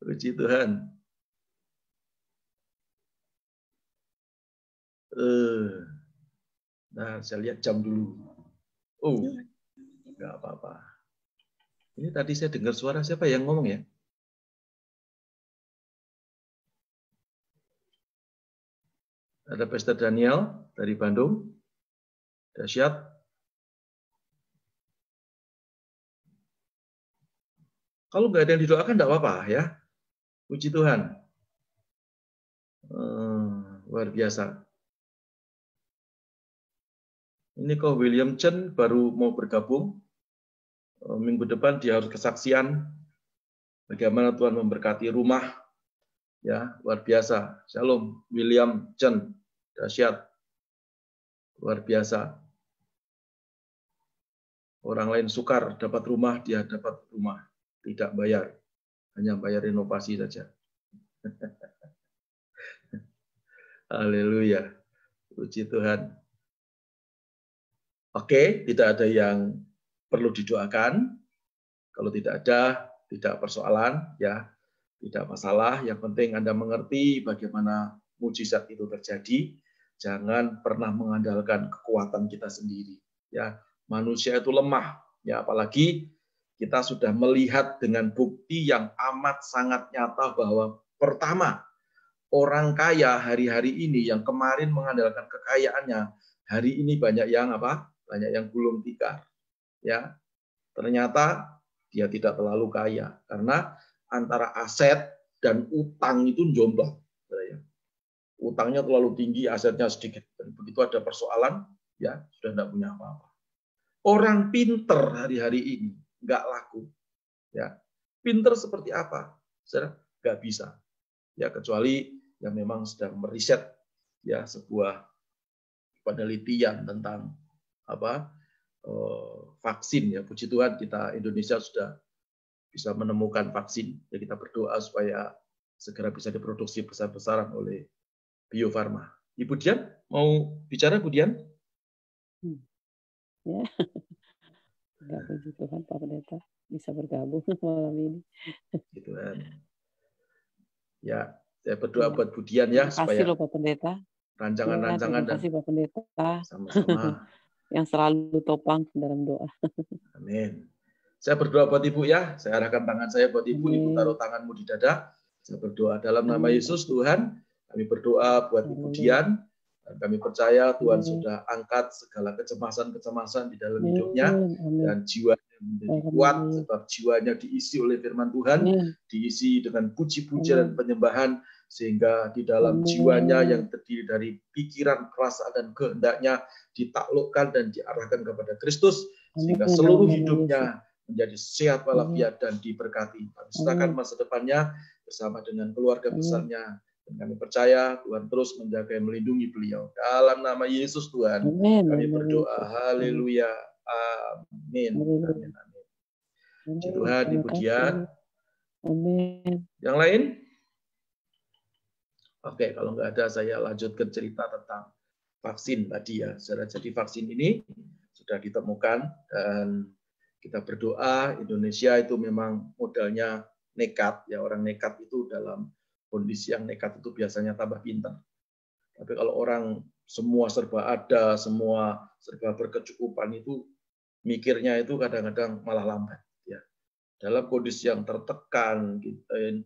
Puji Tuhan. Nah, saya lihat jam dulu. Oh, nggak apa-apa. Ini tadi saya dengar suara siapa yang ngomong ya? Ada Pastor Daniel dari Bandung. Dahsyat. Kalau nggak ada yang didoakan, nggak apa-apa ya. Puji Tuhan. Luar biasa. Ini kok William Chen baru mau bergabung. Minggu depan dia harus kesaksian bagaimana Tuhan memberkati rumah. Ya, luar biasa. Shalom, William Chen. Dahsyat. Luar biasa. Orang lain sukar dapat rumah, dia dapat rumah. Tidak bayar. Hanya bayar renovasi saja. Haleluya. Puji Tuhan. Oke, tidak ada yang perlu didoakan. Kalau tidak ada, tidak persoalan, ya, tidak masalah. Yang penting Anda mengerti bagaimana mujizat itu terjadi. Jangan pernah mengandalkan kekuatan kita sendiri. Ya, manusia itu lemah. Ya, apalagi kita sudah melihat dengan bukti yang amat sangat nyata bahwa pertama, orang kaya hari-hari ini yang kemarin mengandalkan kekayaannya, hari ini banyak yang apa? Banyak yang gulung tikar. Ya, ternyata dia tidak terlalu kaya karena antara aset dan utang itu jomblo. Utangnya terlalu tinggi, asetnya sedikit. Dan begitu ada persoalan, ya sudah tidak punya apa-apa. Orang pinter hari-hari ini nggak laku. Ya, pinter seperti apa? Saudara, nggak bisa. Ya, kecuali yang memang sedang meriset ya sebuah penelitian tentang apa vaksin ya. Puji Tuhan kita Indonesia sudah bisa menemukan vaksin. Ya, kita berdoa supaya segera bisa diproduksi besar-besaran oleh Bio Farma. Ibu Dian mau bicara, Bu Dian? Ya, enggak, puji Tuhan Pak Pendeta bisa bergabung malam ini. Gitu kan. Ya, saya berdoa buat Bu Dian ya supaya loh Pak Pendeta. Rancangan-rancangan dan Pak Pendeta sama-sama yang selalu topang dalam doa. Amin. Saya berdoa buat Ibu ya. Saya arahkan tangan saya buat Ibu. Ibu taruh tanganmu di dada. Saya berdoa dalam nama Yesus Tuhan. Kami berdoa buat Ibu Dian. Dan kami percaya Tuhan sudah angkat segala kecemasan-kecemasan di dalam hidupnya. Dan jiwanya menjadi kuat. Sebab jiwanya diisi oleh firman Tuhan. Diisi dengan puji-pujian dan penyembahan. Sehingga di dalam jiwanya yang terdiri dari pikiran, perasaan, dan kehendaknya ditaklukkan dan diarahkan kepada Kristus. Sehingga seluruh hidupnya menjadi sehat walafiat dan diberkati. Kami serahkan masa depannya bersama dengan keluarga besarnya. Dan kami percaya Tuhan terus menjaga dan melindungi beliau. Dalam nama Yesus Tuhan, kami berdoa. Haleluya. Amin. Amin. Amin. Puji Tuhan, Ibu Dian. Yang lain? Oke, kalau nggak ada saya lanjutkan cerita tentang vaksin tadi ya. Jadi vaksin ini sudah ditemukan dan kita berdoa. Indonesia itu memang modalnya nekat ya, orang nekat itu dalam kondisi yang nekat itu biasanya tambah pintar. Tapi kalau orang semua serba ada, semua serba berkecukupan itu mikirnya itu kadang-kadang malah lambat ya. Dalam kondisi yang tertekan,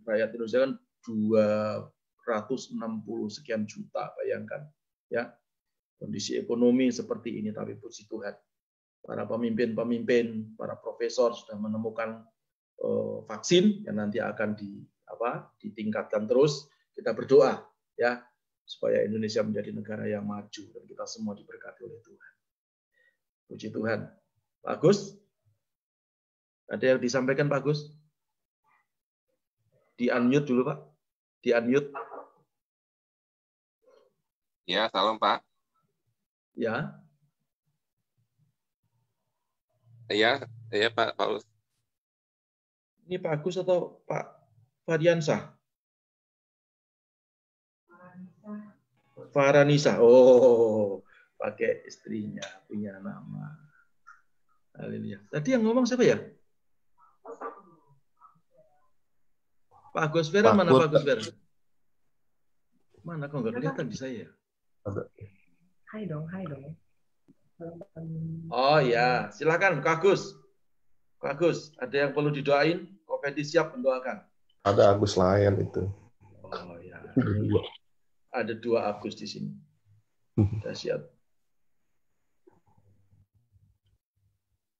rakyat Indonesia kan 260 sekian juta, bayangkan ya. Kondisi ekonomi seperti ini, tapi puji Tuhan. Para pemimpin-pemimpin, para profesor sudah menemukan vaksin yang nanti akan ditingkatkan terus. Kita berdoa ya supaya Indonesia menjadi negara yang maju dan kita semua diberkati oleh Tuhan. Puji Tuhan. Pak Agus, ada yang disampaikan Pak Agus? Di unmute dulu Pak. Di unmute. Ya, salam Pak. Ya. Iya Pak Paulus. Ini Pak Agus atau Pak Fariansah? Faranisa. Oh, pakai istrinya, punya nama. Haleluya. Tadi yang ngomong siapa ya? Pak Agus Vera, mana Pak Agus Vera? Mana kok nggak kelihatan di saya? Hai dong. Oh ya, silakan Kak Agus. Kak Agus, ada yang perlu didoain? Kopedi siap mendoakan. Ada Agus lain itu. Oh ya. Ada 2 Agus di sini. Sudah siap.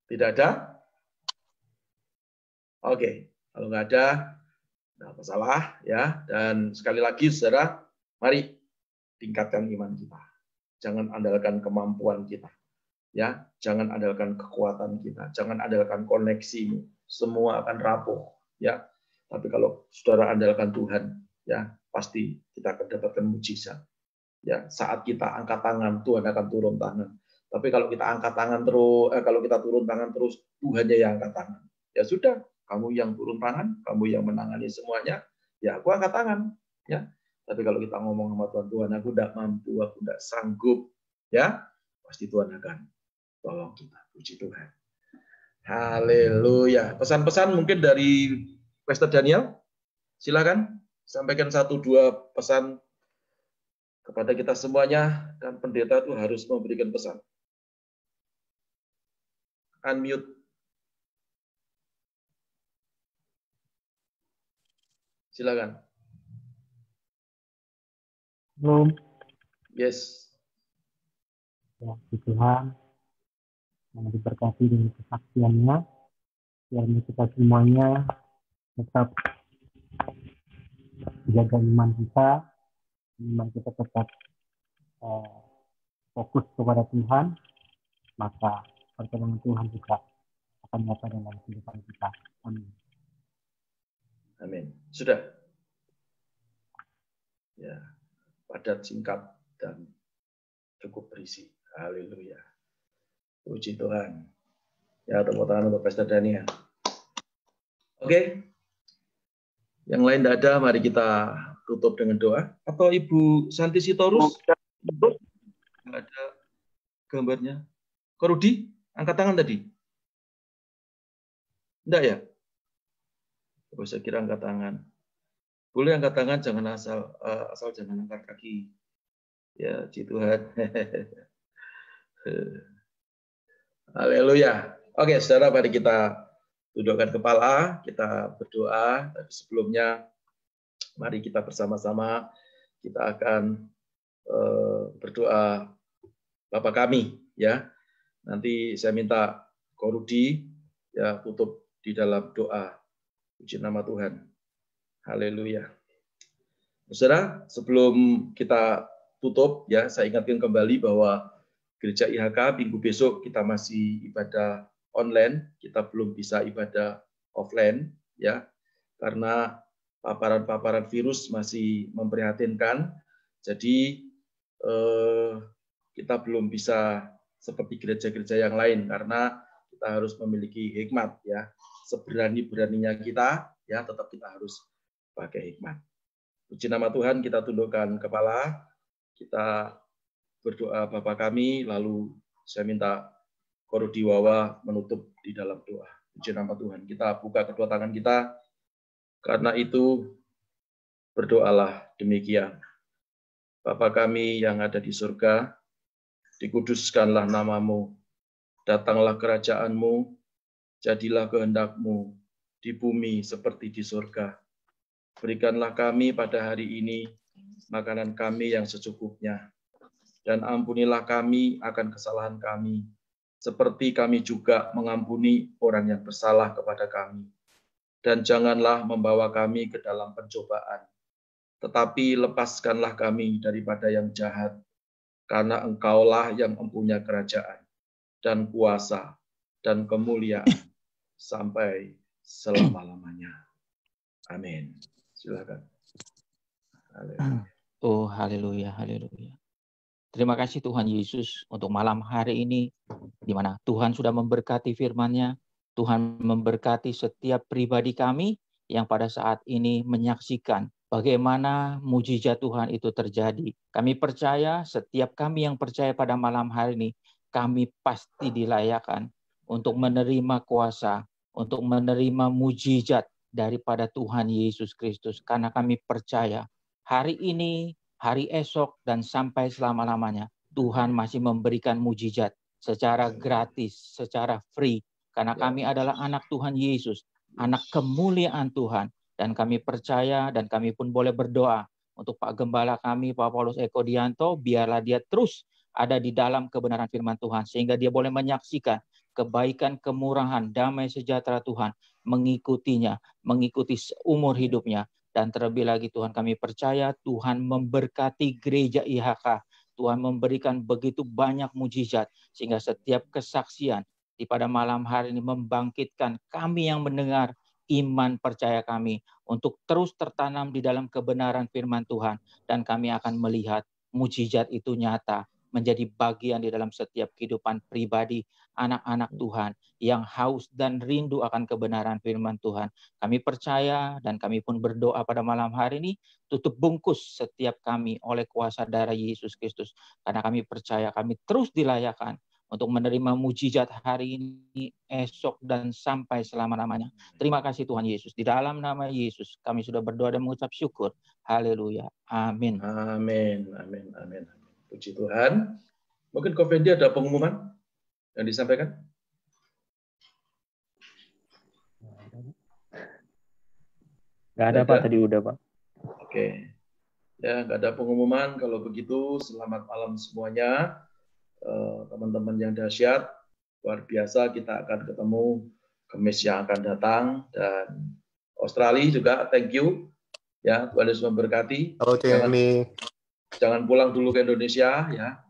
Tidak ada? Oke, kalau nggak ada, nggak masalah ya. Dan sekali lagi, saudara, mari tingkatkan iman kita. Jangan andalkan kemampuan kita. Ya, jangan andalkan kekuatan kita, jangan andalkan koneksimu, semua akan rapuh, ya. Tapi kalau saudara andalkan Tuhan, ya, pasti kita akan dapatkan mujizat. Ya, saat kita angkat tangan, Tuhan akan turun tangan. Tapi kalau kita angkat tangan terus, kalau kita turun tangan terus, Tuhannya yang angkat tangan. Ya sudah, kamu yang turun tangan, kamu yang menangani semuanya, ya aku angkat tangan, ya. Tapi kalau kita ngomong sama Tuhan, aku tidak mampu, aku tidak sanggup, ya, pasti Tuhan akan tolong kita. Puji Tuhan. Haleluya. Pesan-pesan mungkin dari Pastor Daniel. Silakan sampaikan 1-2 pesan kepada kita semuanya, dan pendeta itu harus memberikan pesan. Unmute. Silakan. Belum. Yes. Ya, Tuhan yang diberkati dengan kesaksiannya, biar kita semuanya tetap jaga iman kita tetap fokus kepada Tuhan, maka pertolongan Tuhan juga akan nyata dalam kehidupan kita. Amin. Amin. Sudah. Ya, padat, singkat, dan cukup berisi. Haleluya. Puji Tuhan. Ya, tepuk tangan untuk Pastor Daniel. Oke. Yang lain tidak ada, mari kita tutup dengan doa. Atau Ibu Santi Sitorus? Tidak ada gambarnya. Kok Rudi? Angkat tangan tadi? Tidak ya? Oh, saya kira angkat tangan. Boleh angkat tangan, jangan asal jangan angkat kaki. Ya, puji Tuhan. Haleluya. Oke, saudara, mari kita tundukkan kepala, kita berdoa. Tapi sebelumnya, mari kita bersama-sama, kita akan berdoa Bapa kami, ya. Nanti saya minta Ko Rudi ya tutup di dalam doa. Puji nama Tuhan. Haleluya. Saudara, sebelum kita tutup, ya, saya ingatkan kembali bahwa Gereja IHK minggu besok kita masih ibadah online, kita belum bisa ibadah offline, ya, karena paparan-paparan virus masih memprihatinkan. Jadi kita belum bisa seperti gereja-gereja yang lain karena kita harus memiliki hikmat, ya. Seberani-beraninya kita, ya, tetap kita harus pakai hikmat. Puji nama Tuhan, kita tundukkan kepala, kita berdoa Bapa kami, lalu saya minta Ko Rudi Wawa menutup di dalam doa. Puji nama Tuhan, kita buka kedua tangan kita, karena itu berdoalah demikian. Bapa kami yang ada di surga, dikuduskanlah nama-Mu, datanglah kerajaan-Mu, jadilah kehendak-Mu di bumi seperti di surga. Berikanlah kami pada hari ini makanan kami yang secukupnya, dan ampunilah kami akan kesalahan kami, seperti kami juga mengampuni orang yang bersalah kepada kami. Dan janganlah membawa kami ke dalam pencobaan, tetapi lepaskanlah kami daripada yang jahat, karena Engkaulah yang mempunyai kerajaan, dan kuasa, dan kemuliaan, sampai selama-lamanya. Amin. Silakan. Haleluya. Oh, haleluya, haleluya. Terima kasih Tuhan Yesus untuk malam hari ini, di mana Tuhan sudah memberkati firman-Nya. Tuhan memberkati setiap pribadi kami yang pada saat ini menyaksikan bagaimana mujizat Tuhan itu terjadi. Kami percaya, setiap kami yang percaya pada malam hari ini, kami pasti dilayakkan untuk menerima kuasa, untuk menerima mujizat daripada Tuhan Yesus Kristus. Karena kami percaya, hari ini, hari esok, dan sampai selama-lamanya, Tuhan masih memberikan mujizat secara gratis, secara free. Karena kami adalah anak Tuhan Yesus, anak kemuliaan Tuhan. Dan kami percaya dan kami pun boleh berdoa untuk Pak Gembala kami, Pak Paulus Eko Dianto, biarlah dia terus ada di dalam kebenaran firman Tuhan, sehingga dia boleh menyaksikan kebaikan, kemurahan, damai sejahtera Tuhan, mengikutinya, mengikuti seumur hidupnya. Dan terlebih lagi Tuhan, kami percaya Tuhan memberkati gereja IHK. Tuhan memberikan begitu banyak mujizat, sehingga setiap kesaksian di pada malam hari ini membangkitkan kami yang mendengar, iman percaya kami untuk terus tertanam di dalam kebenaran firman Tuhan. Dan kami akan melihat mujizat itu nyata, menjadi bagian di dalam setiap kehidupan pribadi anak-anak Tuhan yang haus dan rindu akan kebenaran firman Tuhan. Kami percaya dan kami pun berdoa pada malam hari ini, tutup bungkus setiap kami oleh kuasa darah Yesus Kristus. Karena kami percaya kami terus dilayakkan untuk menerima mujizat hari ini, esok, dan sampai selama-lamanya. Terima kasih Tuhan Yesus. Di dalam nama Yesus kami sudah berdoa dan mengucap syukur. Haleluya. Amin. Amin. Amin. Amin. Puji Tuhan. Mungkin Ko Fendi ada pengumuman yang disampaikan? Nggak ada, Pak. Tadi udah, Pak. Oke. Ya, nggak ada pengumuman. Kalau begitu, selamat malam semuanya. Teman-teman yang dahsyat, luar biasa, kita akan ketemu Kamis yang akan datang, dan Australia juga thank you ya, Tuhan Yesus memberkati. Halo Jenny. Jangan pulang dulu ke Indonesia ya,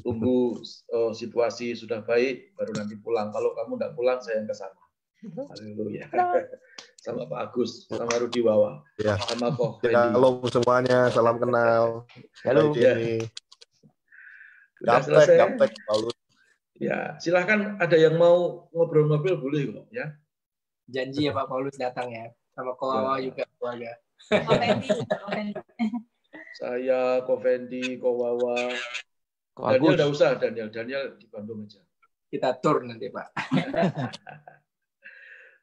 tunggu situasi sudah baik baru nanti pulang. Kalau kamu nggak pulang, saya yang ke sana. Haleluya. Sama Pak Agus, sama Rudi Wawa, ya. Sama Ko Fendi. Halo semuanya, salam kenal. Halo Jenny. Gaptek, Paulus. Ya, silahkan ada yang mau ngobrol-ngobrol boleh kok ya. Janji ya Pak Paulus datang ya, sama Ko Wawa juga keluarga. Saya, Ko Fendi, Ko Wawa. Daniel nggak usah, Daniel di Bandung aja. Kita tur nanti Pak.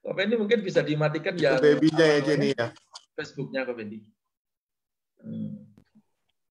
Ko Fendi mungkin bisa dimatikan ya. Babynya ya Jenny ya. Facebooknya Ko Fendi.